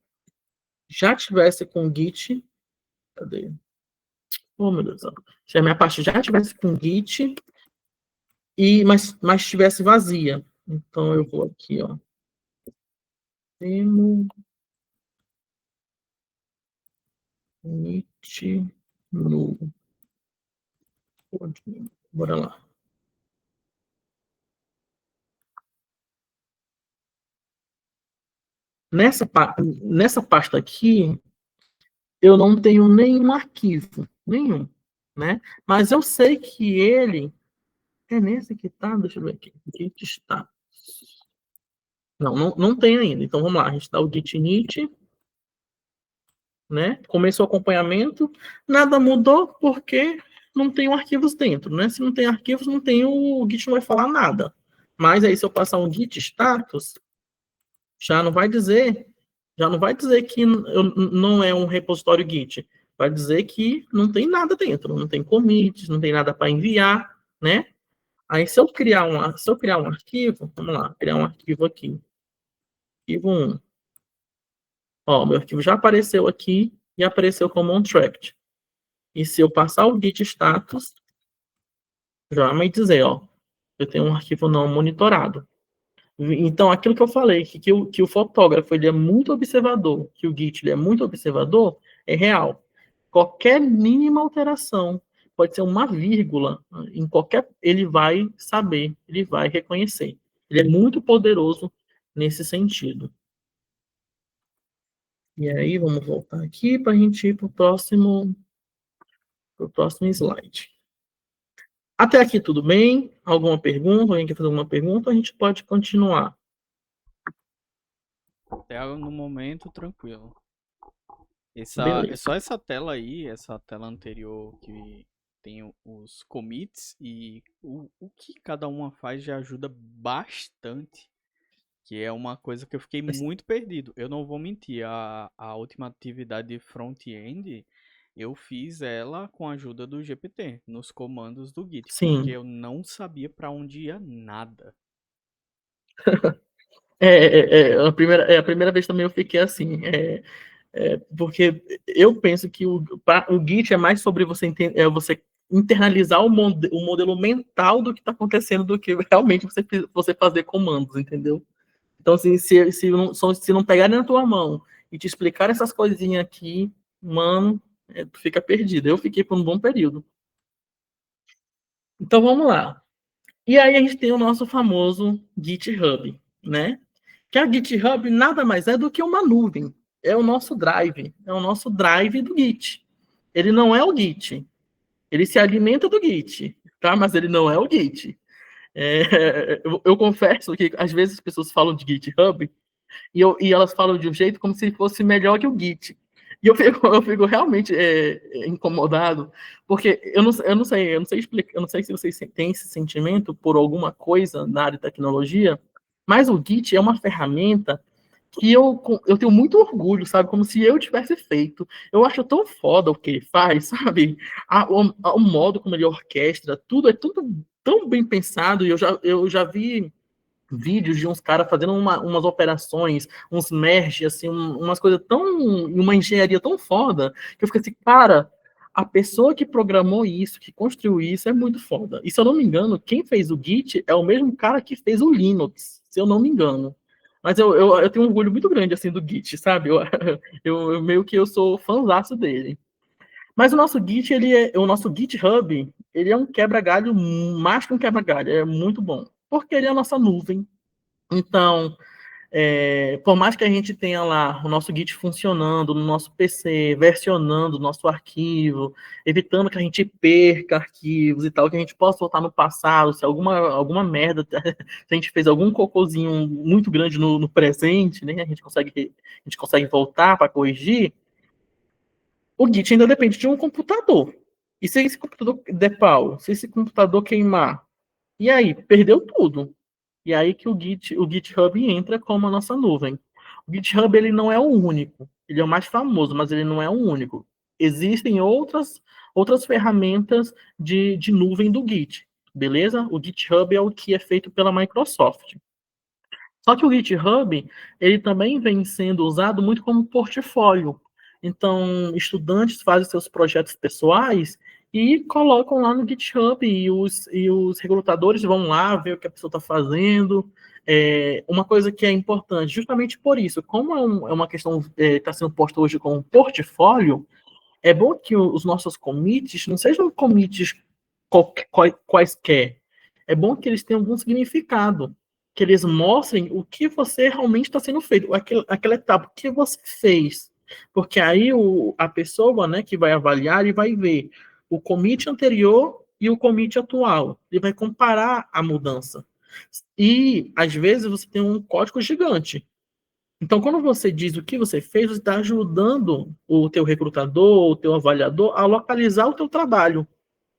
já tivesse com Git. Cadê? Oh, meu Deus. Se a minha pasta já tivesse com Git, mas estivesse vazia. Então eu vou aqui, ó. Demo Git no. Bora lá. Nessa pasta aqui, eu não tenho nenhum arquivo, nenhum, né? Mas eu sei que ele é nesse que tá, deixa eu ver aqui, git está. Não tem ainda. Então vamos lá, a gente dá o git init, né? Começou o acompanhamento, nada mudou porque não tem arquivos dentro, né? Se não tem arquivos, não tem o Git não vai falar nada. Mas aí se eu passar um git status, já não vai dizer que não é um repositório Git. Vai dizer que não tem nada dentro, não tem commits, não tem nada para enviar, né? Aí se eu criar um arquivo, vamos lá, criar um arquivo aqui. Arquivo 1. Ó, meu arquivo já apareceu aqui e apareceu como untracked. E se eu passar o git status, já vai me dizer, ó, eu tenho um arquivo não monitorado. Então, aquilo que eu falei, que o fotógrafo ele é muito observador, que o Git ele é muito observador, é real. Qualquer mínima alteração, pode ser uma vírgula, ele vai saber, ele vai reconhecer. Ele é muito poderoso nesse sentido. E aí, vamos voltar aqui para a gente ir para o próximo slide. Até aqui tudo bem? Alguma pergunta? Alguém quer fazer alguma pergunta? A gente pode continuar. Até no momento, tranquilo. É só essa tela aí, essa tela anterior que tem os commits e o que cada uma faz já ajuda bastante. Que é uma coisa que eu fiquei muito perdido. Eu não vou mentir, a última atividade de front-end, eu fiz ela com a ajuda do GPT, nos comandos do Git, Sim. porque eu não sabia para onde ia nada. A primeira vez também eu fiquei assim, porque eu penso que o Git é mais sobre você internalizar o modelo mental do que está acontecendo do que realmente você fazer comandos, entendeu? Então, assim, se não pegarem na tua mão e te explicar essas coisinhas aqui, mano, tu fica perdido. Eu fiquei por um bom período. Então, vamos lá. E aí a gente tem o nosso famoso GitHub, né? Que a GitHub nada mais é do que uma nuvem. É o nosso drive. É o nosso drive do Git. Ele não é o Git. Ele se alimenta do Git, tá? Mas ele não é o Git. Eu confesso que às vezes as pessoas falam de GitHub e elas falam de um jeito como se fosse melhor que o Git. E eu fico realmente incomodado, porque eu não sei explicar, eu não sei se vocês têm esse sentimento por alguma coisa na área de tecnologia, Mas o Git é uma ferramenta que eu tenho muito orgulho, sabe? Como se eu tivesse feito. Eu acho tão foda o que ele faz, sabe? O modo como ele orquestra, tudo é tudo tão bem pensado. E eu já vi vídeos de uns caras fazendo umas operações, uns merge, assim, umas coisas tão, uma engenharia tão foda, que eu fiquei assim, cara, a pessoa que programou isso, que construiu isso, é muito foda. E se eu não me engano, quem fez o Git é o mesmo cara que fez o Linux, se eu não me engano. Mas eu tenho um orgulho muito grande, assim, do Git, sabe? Eu meio que eu sou fãzaço dele. Mas o nosso Git, o nosso GitHub, ele é um quebra-galho, mais que um quebra-galho, é muito bom. Porque ele é a nossa nuvem. Então, por mais que a gente tenha lá o nosso Git funcionando no nosso PC, versionando o nosso arquivo, evitando que a gente perca arquivos e tal, que a gente possa voltar no passado, se alguma merda, se a gente fez algum cocôzinho muito grande no presente, né, a gente consegue voltar para corrigir, o Git ainda depende de um computador. E se esse computador der pau, se esse computador queimar, e aí? Perdeu tudo. E aí que o GitHub entra como a nossa nuvem. O GitHub ele não é o único, ele é o mais famoso, mas ele não é o único. Existem outras ferramentas de nuvem do Git, beleza? O GitHub é o que é feito pela Microsoft. Só que o GitHub, ele também vem sendo usado muito como portfólio. Então, estudantes fazem seus projetos pessoais e colocam lá no GitHub e os recrutadores vão lá ver o que a pessoa está fazendo. Uma coisa que é importante, justamente por isso, como é uma questão que está sendo posta hoje como portfólio, é bom que os nossos commits não sejam commits quaisquer. É bom que eles tenham algum significado, que eles mostrem o que você realmente está sendo feito, aquela etapa, o que você fez. Porque aí a pessoa, né, que vai avaliar e vai ver o commit anterior e o commit atual. Ele vai comparar a mudança. E, às vezes, você tem um código gigante. Então, quando você diz o que você fez, você está ajudando o teu recrutador, o teu avaliador a localizar o teu trabalho,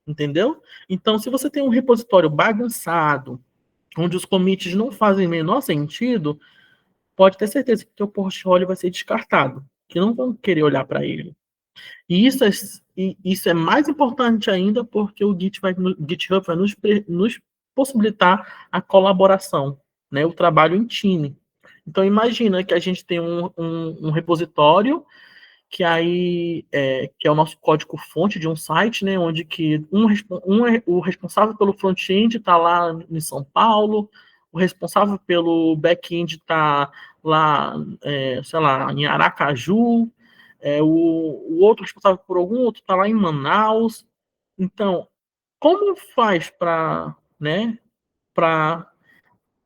entendeu? Então, se você tem um repositório bagunçado, onde os commits não fazem o menor sentido, pode ter certeza que o teu portfólio vai ser descartado, que não vão querer olhar para ele. E isso é mais importante ainda porque o GitHub vai nos possibilitar a colaboração, né, o trabalho em time. Então, imagina que a gente tem um repositório que é o nosso código-fonte de um site, né, onde que o responsável pelo front-end está lá em São Paulo, o responsável pelo back-end está lá, sei lá, em Aracaju, o outro responsável por algum outro está lá em Manaus. Então, como faz para, né, para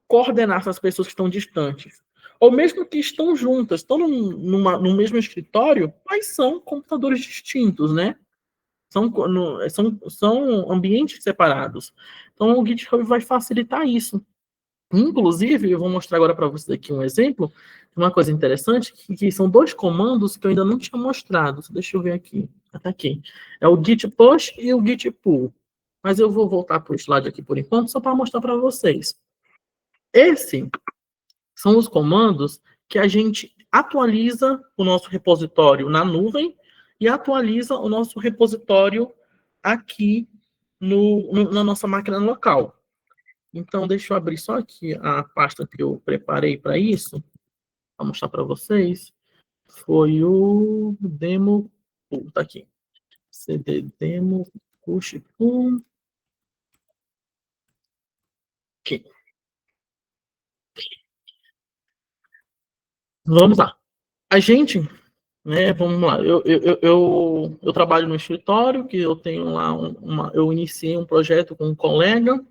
coordenar essas pessoas que estão distantes? Ou mesmo que estão juntas, estão no mesmo escritório, mas são computadores distintos, né? São ambientes separados. Então, o GitHub vai facilitar isso. Inclusive, eu vou mostrar agora para vocês aqui um exemplo de uma coisa interessante, que são dois comandos que eu ainda não tinha mostrado. Deixa eu ver aqui. Tá aqui. É o git push e o git pull. Mas eu vou voltar para o slide aqui por enquanto, só para mostrar para vocês. Esse são os comandos que a gente atualiza o nosso repositório na nuvem e atualiza o nosso repositório aqui na nossa máquina local. Então, deixa eu abrir só aqui a pasta que eu preparei para isso, para mostrar para vocês. Foi o demo. Tá aqui. CD demo push pull. Aqui. Vamos lá. A gente, né, vamos lá. Eu trabalho no escritório, que eu tenho lá eu iniciei um projeto com um colega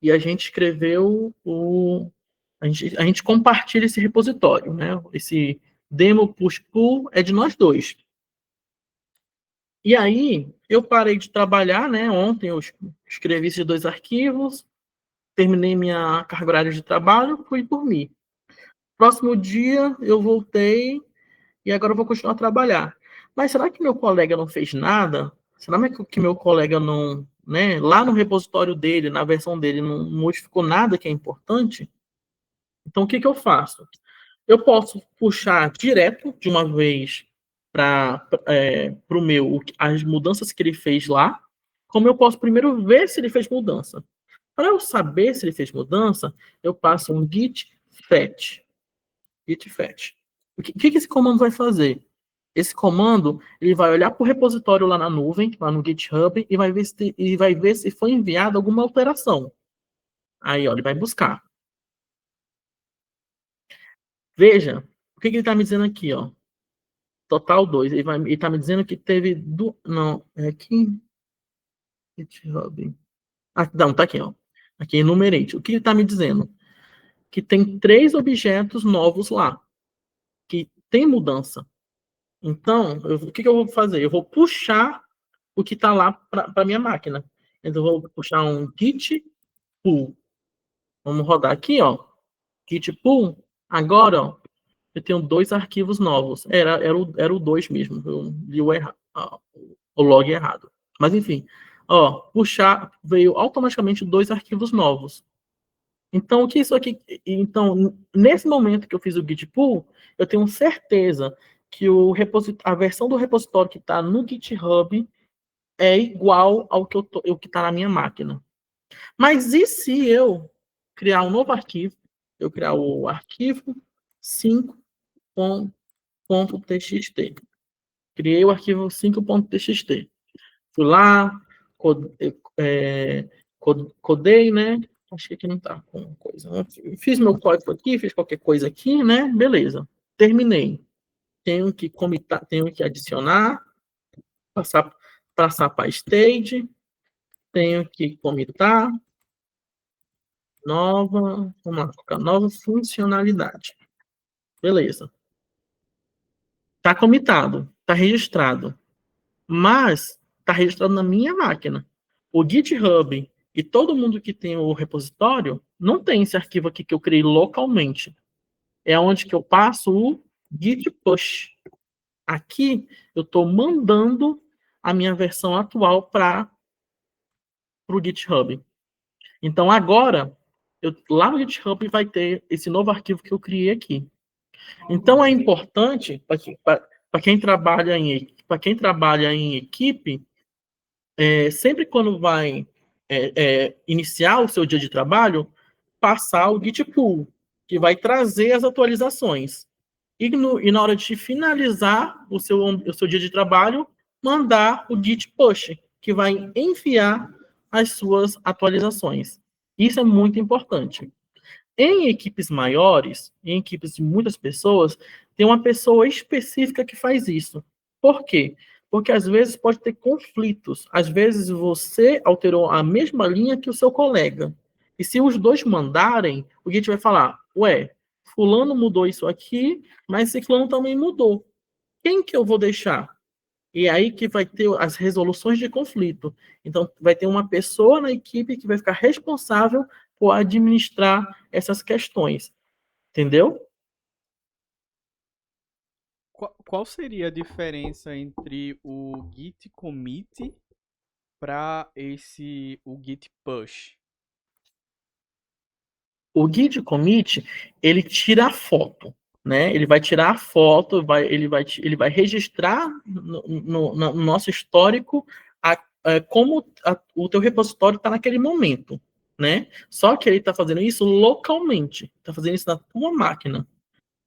e a gente escreveu a gente compartilha esse repositório, né? Esse demo push pull é de nós dois. E aí, eu parei de trabalhar, né? Ontem eu escrevi esses dois arquivos, terminei minha carga horária de trabalho, fui dormir. Próximo dia, eu voltei e agora eu vou continuar a trabalhar. Mas será que meu colega não fez nada? Será que meu colega não, né? Lá no repositório dele, na versão dele, não modificou nada que é importante? Então, o que eu faço? Eu posso puxar direto de uma vez para o meu as mudanças que ele fez lá, como eu posso primeiro ver se ele fez mudança. Para eu saber se ele fez mudança, eu passo um git fetch. Git fetch. O que esse comando vai fazer? Esse comando ele vai olhar para o repositório lá na nuvem, lá no GitHub, e vai ver se foi enviada alguma alteração. Aí, ó, ele vai buscar. Veja, o que ele está me dizendo aqui, ó? Total 2. Ele tá me dizendo que teve. Não, é aqui. GitHub. Ah, não, tá aqui, ó. Aqui, enumerate. O que ele tá me dizendo? Que tem 3 objetos novos lá. Que tem mudança. Então, o que eu vou fazer? Eu vou puxar o que tá lá para minha máquina. Então, eu vou puxar um git pull. Vamos rodar aqui, ó. Git pull. Agora, ó, eu tenho 2 arquivos novos. Era o 2 mesmo. Eu li o log errado. Mas enfim, ó, puxar veio automaticamente 2 arquivos novos. Então, o que isso aqui. Então, nesse momento que eu fiz o git pull, eu tenho certeza que a versão do repositório que está no GitHub é igual ao que está na minha máquina. Mas e se eu criar um novo arquivo? Eu criar o arquivo 5.txt. Criei o arquivo 5.txt. Fui lá, é, codei, né? Acho que aqui não tá com coisa. Fiz meu código aqui, fiz qualquer coisa aqui, né? Beleza. Terminei. Tenho que comitar, tenho que adicionar, passar para stage, tenho que comitar nova, vamos lá, colocar nova funcionalidade. Beleza. Tá comitado, tá registrado. Mas está registrado na minha máquina. O GitHub e todo mundo que tem o repositório não tem esse arquivo aqui que eu criei localmente. É onde que eu passo o git push. Aqui eu estou mandando a minha versão atual para o GitHub. Então agora, lá no GitHub vai ter esse novo arquivo que eu criei aqui. Então é importante para quem trabalha em equipe, sempre quando vai iniciar o seu dia de trabalho, passar o Git pull, que vai trazer as atualizações. E na hora de finalizar o seu dia de trabalho, mandar o Git push, que vai enviar as suas atualizações. Isso é muito importante. Em equipes maiores, em equipes de muitas pessoas, tem uma pessoa específica que faz isso. Por quê? Porque às vezes pode ter conflitos. Às vezes você alterou a mesma linha que o seu colega. E se os dois mandarem, o Git vai falar: ué, fulano mudou isso aqui, mas ciclano também mudou. Quem que eu vou deixar? E é aí que vai ter as resoluções de conflito. Então, vai ter uma pessoa na equipe que vai ficar responsável por administrar essas questões. Entendeu? Qual seria a diferença entre o git commit para o git push? O git commit, ele tira a foto, né? Ele vai tirar a foto, ele vai registrar no nosso histórico como o teu repositório está naquele momento, né? Só que ele está fazendo isso localmente, está fazendo isso na tua máquina.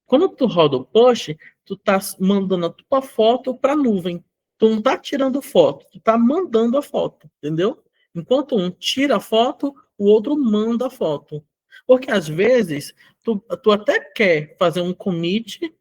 Quando tu roda o push, tu tá mandando a tua foto para a nuvem. Tu não tá tirando foto, tu tá mandando a foto, entendeu? Enquanto um tira a foto, o outro manda a foto. Porque às vezes tu até quer fazer um commit,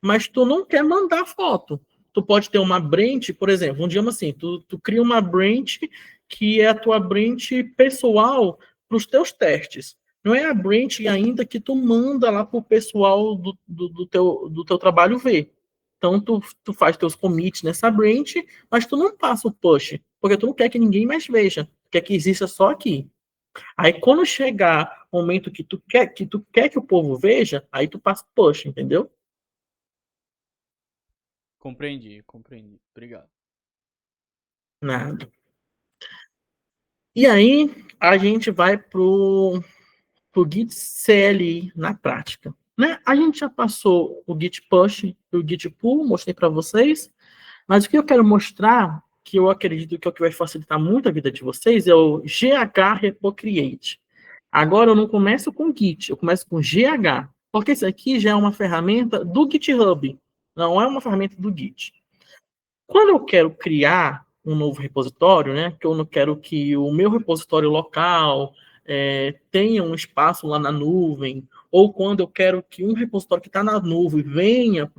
mas tu não quer mandar a foto. Tu pode ter uma branch, por exemplo, digamos assim, tu cria uma branch que é a tua branch pessoal para os teus testes. Não é a branch ainda que tu manda lá pro pessoal do teu trabalho ver. Então, tu faz teus commits nessa branch, mas tu não passa o push, porque tu não quer que ninguém mais veja, quer que exista só aqui. Aí, quando chegar o momento que tu quer que o povo veja, aí tu passa o push, entendeu? Compreendi, compreendi. Obrigado. Nada. E aí, a gente vai para o Git CLI na prática. Né? A gente já passou o Git Push e o Git Pull, mostrei para vocês, mas o que eu quero mostrar, que eu acredito que é o que vai facilitar muito a vida de vocês, é o GH Repo Create. Agora eu não começo com Git, eu começo com GH, porque isso aqui já é uma ferramenta do GitHub, não é uma ferramenta do Git. Quando eu quero criar um novo repositório, né, que eu não quero que o meu repositório local tenha um espaço lá na nuvem, ou quando eu quero que um repositório que está na nuvem venha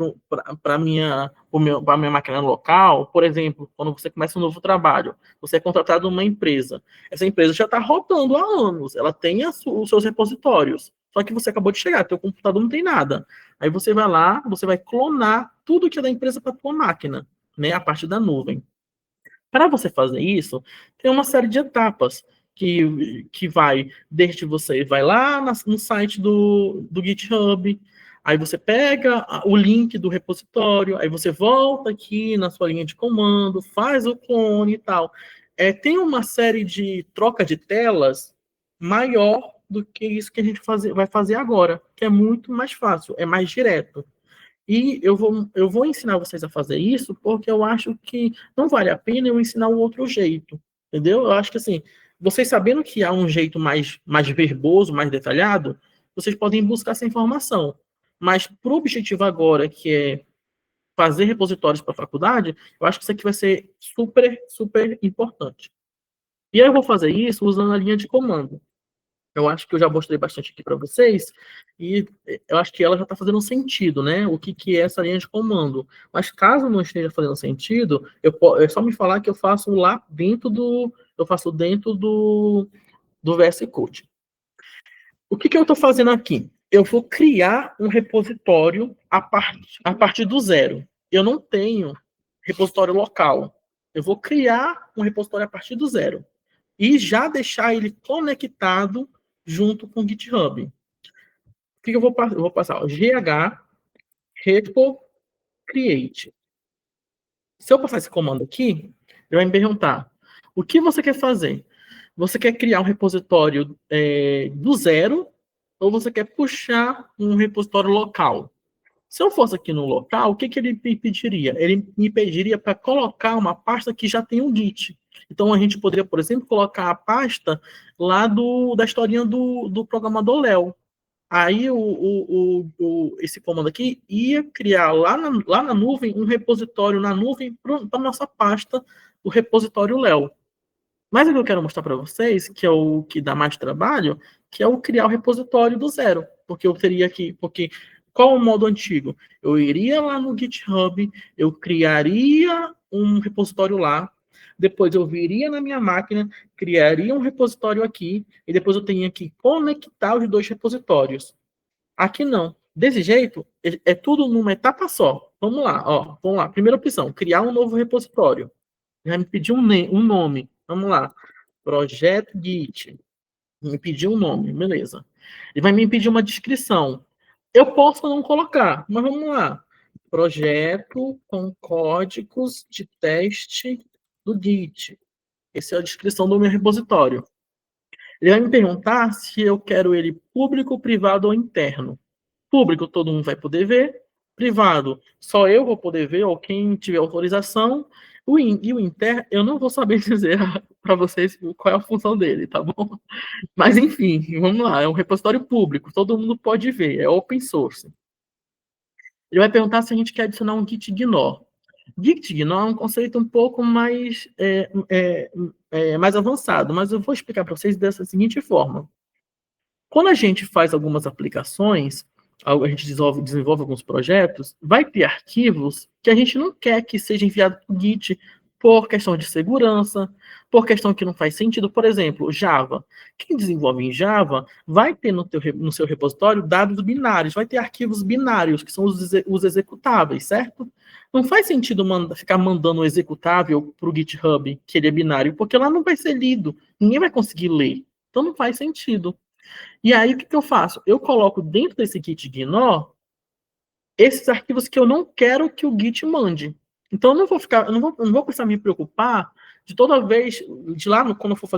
para a minha máquina local, por exemplo, quando você começa um novo trabalho, você é contratado numa empresa, essa empresa já está rodando há anos, ela tem os seus repositórios, só que você acabou de chegar, teu computador não tem nada. Aí você vai lá, você vai clonar tudo que é da empresa para a tua máquina, né, a partir da nuvem. Para você fazer isso, tem uma série de etapas que vai, desde você vai lá no site do GitHub, aí você pega o link do repositório, aí você volta aqui na sua linha de comando, faz o clone e tal. Tem uma série de troca de telas maior do que isso que a gente vai fazer agora, que é muito mais fácil, é mais direto. E eu vou ensinar vocês a fazer isso porque eu acho que não vale a pena eu ensinar o outro jeito, entendeu? Eu acho que assim, vocês sabendo que há um jeito mais verboso, mais detalhado, vocês podem buscar essa informação. Mas para o objetivo agora, que é fazer repositórios para a faculdade, eu acho que isso aqui vai ser super, super importante. E aí eu vou fazer isso usando a linha de comando. Eu acho que eu já mostrei bastante aqui para vocês, e eu acho que ela já está fazendo sentido, né? O que é essa linha de comando. Mas caso não esteja fazendo sentido, é só me falar que eu faço lá dentro do VS Code. O que eu estou fazendo aqui? Eu vou criar um repositório a partir do zero. Eu não tenho repositório local. Eu vou criar um repositório a partir do zero e já deixar ele conectado junto com o GitHub. O que eu vou passar? Eu vou passar o GH repo create. Se eu passar esse comando aqui, ele vai me perguntar: o que você quer fazer? Você quer criar um repositório do zero ou você quer puxar um repositório local? Se eu fosse aqui no local, o que ele me pediria? Ele me pediria para colocar uma pasta que já tem um Git. Então, a gente poderia, por exemplo, colocar a pasta lá da historinha do programador Léo. Aí, esse comando aqui ia criar lá na nuvem um repositório na nuvem para a nossa pasta, o repositório Léo. Mas o que eu quero mostrar para vocês, que é o que dá mais trabalho, que é o criar o repositório do zero. Porque eu teria que. Porque qual é o modo antigo? Eu iria lá no GitHub, eu criaria um repositório lá, depois eu viria na minha máquina, criaria um repositório aqui, e depois eu teria que conectar os dois repositórios. Aqui não. Desse jeito, é tudo numa etapa só. Vamos lá, ó. Vamos lá. Primeira opção, criar um novo repositório. Já me pediu um nome. Vamos lá. Projeto Git. Me pediu um nome, beleza. Ele vai me pedir uma descrição. Eu posso não colocar, mas vamos lá. Projeto com códigos de teste do Git. Essa é a descrição do meu repositório. Ele vai me perguntar se eu quero ele público, privado ou interno. Público, todo mundo vai poder ver. Privado, só eu vou poder ver, ou quem tiver autorização. E o interno, eu não vou saber dizer para vocês qual é a função dele, tá bom? Mas, enfim, vamos lá. É um repositório público, todo mundo pode ver, é open source. Ele vai perguntar se a gente quer adicionar um Git Gnome. Git Gnome é um conceito um pouco mais avançado, mas eu vou explicar para vocês dessa seguinte forma. Quando a gente faz algumas aplicações, a gente desenvolve alguns projetos, vai ter arquivos que a gente não quer que seja enviado para o Git por questão de segurança, por questão que não faz sentido. Por exemplo, Java. Quem desenvolve em Java vai ter no seu repositório dados binários, vai ter arquivos binários, que são os executáveis, certo? Não faz sentido ficar mandando o executável para o GitHub, que ele é binário, porque lá não vai ser lido, ninguém vai conseguir ler. Então não faz sentido. E aí, o que eu faço? Eu coloco dentro desse Git Gnome esses arquivos que eu não quero que o Git mande. Então, eu não vou precisar me preocupar de toda vez, de lá, quando eu for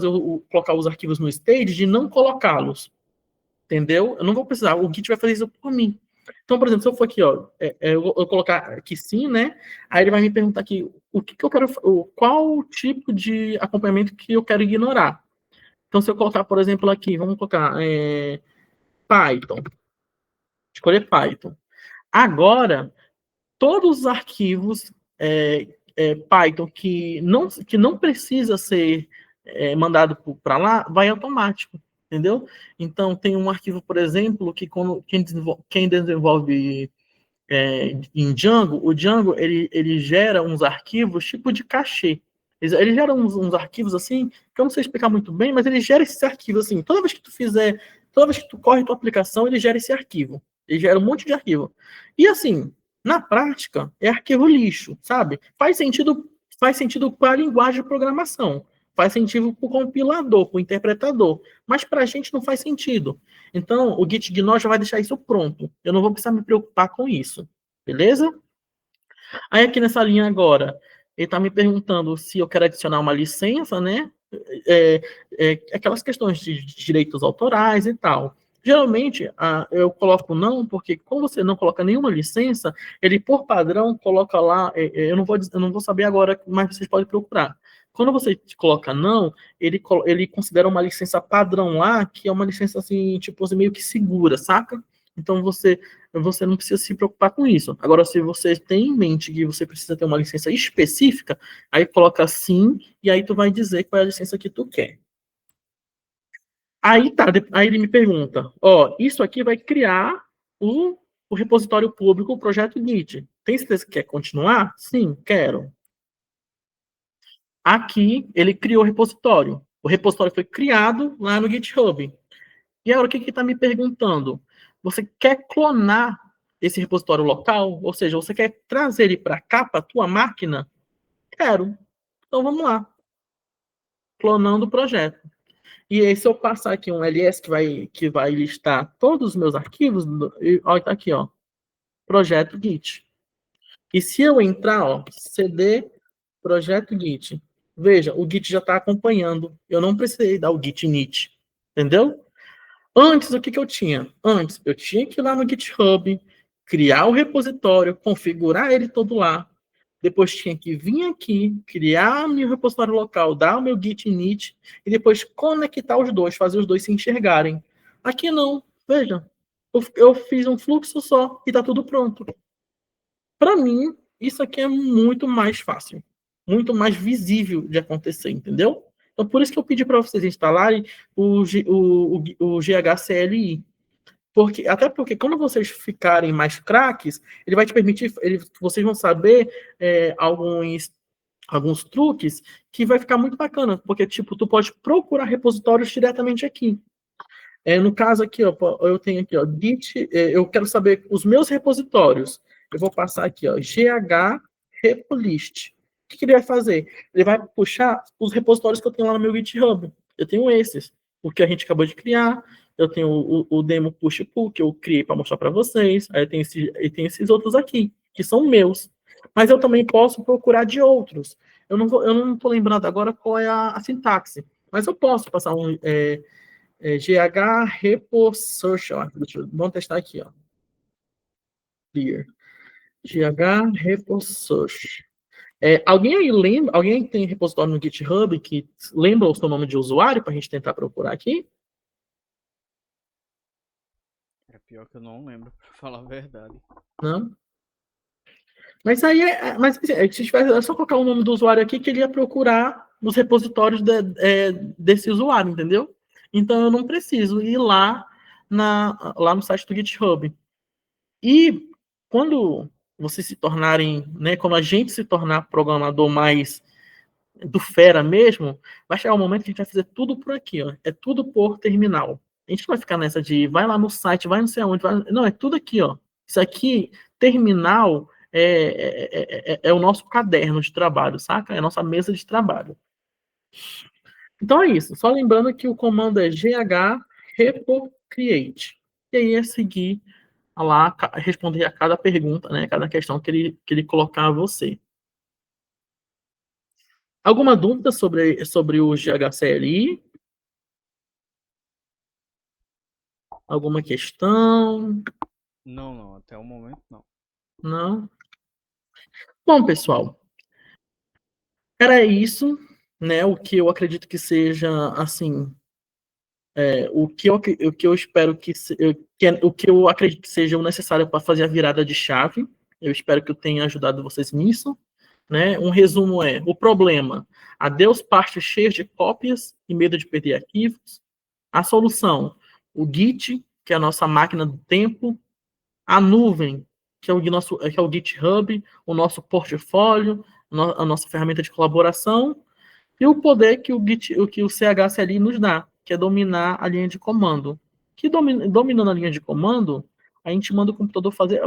colocar os arquivos no stage, de não colocá-los. entendeu? Eu não vou precisar, o Git vai fazer isso por mim. Então, por exemplo, se eu for aqui, ó, eu colocar aqui sim, né? Aí ele vai me perguntar aqui o que, que eu quero, qual o tipo de acompanhamento que eu quero ignorar. Então, se eu colocar, por exemplo, aqui, vamos colocar Python, escolher Python. Agora, todos os arquivos Python que não precisa ser mandado para lá, vai automático, entendeu? Então, tem um arquivo, por exemplo, que quem desenvolve em Django, o Django ele gera uns arquivos tipo de cachê. Ele gera uns arquivos assim, que eu não sei explicar muito bem, mas ele gera esses arquivos assim. Toda vez que tu corre tua aplicação, ele gera esse arquivo. Ele gera um monte de arquivo. E assim, na prática, é arquivo lixo, sabe? Faz sentido para a linguagem de programação. Faz sentido para o compilador, para o interpretador. Mas para a gente não faz sentido. Então, o Git Gnome já vai deixar isso pronto. Eu não vou precisar me preocupar com isso. Beleza? Aí aqui nessa linha agora, ele está me perguntando se eu quero adicionar uma licença, né? É, aquelas questões de direitos autorais e tal. Geralmente, eu coloco não, porque como você não coloca nenhuma licença, ele, por padrão, coloca lá, eu não vou saber agora, mas vocês podem procurar. Quando você coloca não, ele considera uma licença padrão lá, que é uma licença assim, tipo, assim, meio que segura, saca? Então você não precisa se preocupar com isso. Agora, se você tem em mente que você precisa ter uma licença específica, aí coloca sim, e aí tu vai dizer qual é a licença que tu quer. Aí tá, aí ele me pergunta, ó, isso aqui vai criar o repositório público, o projeto Git. Tem certeza que quer continuar? Sim, quero. Aqui ele criou o repositório. O repositório foi criado lá no GitHub. E agora o que está me perguntando? Você quer clonar esse repositório local? Ou seja, você quer trazer ele para cá, para a tua máquina? Quero. Então vamos lá. Clonando o projeto. E aí, se eu passar aqui um ls que vai listar todos os meus arquivos, olha, tá aqui, ó, projeto Git. E se eu entrar, ó, cd projeto Git, veja, o Git já está acompanhando. Eu não precisei dar o git init, entendeu? Antes, o que, que eu tinha? Antes, eu tinha que ir lá no GitHub, criar o repositório, configurar ele todo lá. Depois tinha que vir aqui, criar meu repositório local, dar o meu git init e depois conectar os dois, fazer os dois se enxergarem. Aqui não, veja. Eu fiz um fluxo só e está tudo pronto. Para mim, isso aqui é muito mais fácil, muito mais visível de acontecer, entendeu? Então, por isso que eu pedi para vocês instalarem o GHCLI. Até porque quando vocês ficarem mais craques, ele vai te permitir, vocês vão saber alguns truques que vai ficar muito bacana, porque tipo, tu pode procurar repositórios diretamente aqui. No caso aqui, ó, eu tenho aqui, ó, Git, eu quero saber os meus repositórios. Eu vou passar aqui, ó, GH Repolist. O que ele vai fazer? Ele vai puxar os repositórios que eu tenho lá no meu GitHub. Eu tenho esses, o que a gente acabou de criar. Eu tenho o demo push pull que eu criei para mostrar para vocês. Aí tem esses outros aqui, que são meus. Mas eu também posso procurar de outros. Eu não estou lembrando agora qual é a sintaxe. Mas eu posso passar GH Repo Social. Vamos testar aqui, ó. Clear. GH Repo Social. Alguém aí lembra? Alguém tem repositório no GitHub que lembra o seu nome de usuário para a gente tentar procurar aqui? É pior que eu não lembro, pra falar a verdade. Não? Mas aí mas assim, se tivesse, é só colocar o nome do usuário aqui que ele ia procurar nos repositórios desse usuário, entendeu? Então eu não preciso ir lá no site do GitHub. E quando vocês se tornarem, né, quando a gente se tornar programador mais do fera mesmo, vai chegar um momento que a gente vai fazer tudo por aqui, ó. É tudo por terminal. A gente não vai ficar nessa de vai lá no site, vai não sei aonde, não, é tudo aqui, ó. Isso aqui, terminal, é o nosso caderno de trabalho, saca? É a nossa mesa de trabalho. Então é isso. Só lembrando que o comando é gh repo create. E aí é seguir lá, responder a cada pergunta, né? Cada questão que ele colocar a você. Alguma dúvida sobre o GHCLI? Alguma questão? Não, até o momento não. Não? Bom, pessoal, era isso, né? O que eu acredito que seja, assim, o que eu espero o que eu acredito que seja o necessário para fazer a virada de chave. Eu espero que eu tenha ajudado vocês nisso, né? Um resumo o problema: adeus pastas cheias de cópias e medo de perder arquivos. A solução: o Git, que é a nossa máquina do tempo, a nuvem, que é o GitHub, o nosso portfólio, a nossa ferramenta de colaboração, e o poder que o que o CHCLI nos dá, que é dominar a linha de comando. Que dominando a linha de comando, a gente manda o computador fazer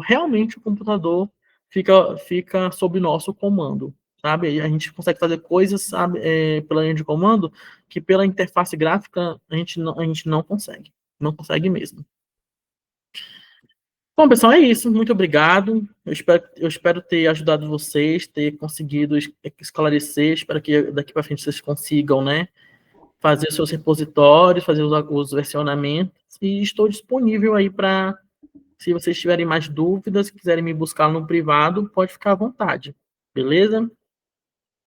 realmente o computador fica sob nosso comando, sabe? A gente consegue fazer coisas, sabe, pela linha de comando que pela interface gráfica a gente não consegue mesmo. Bom, pessoal, é isso. Muito obrigado. Eu espero ter ajudado vocês, ter conseguido esclarecer. Espero que daqui para frente vocês consigam, né, fazer os seus repositórios, fazer os versionamentos. E estou disponível aí para, se vocês tiverem mais dúvidas, quiserem me buscar no privado, pode ficar à vontade. Beleza?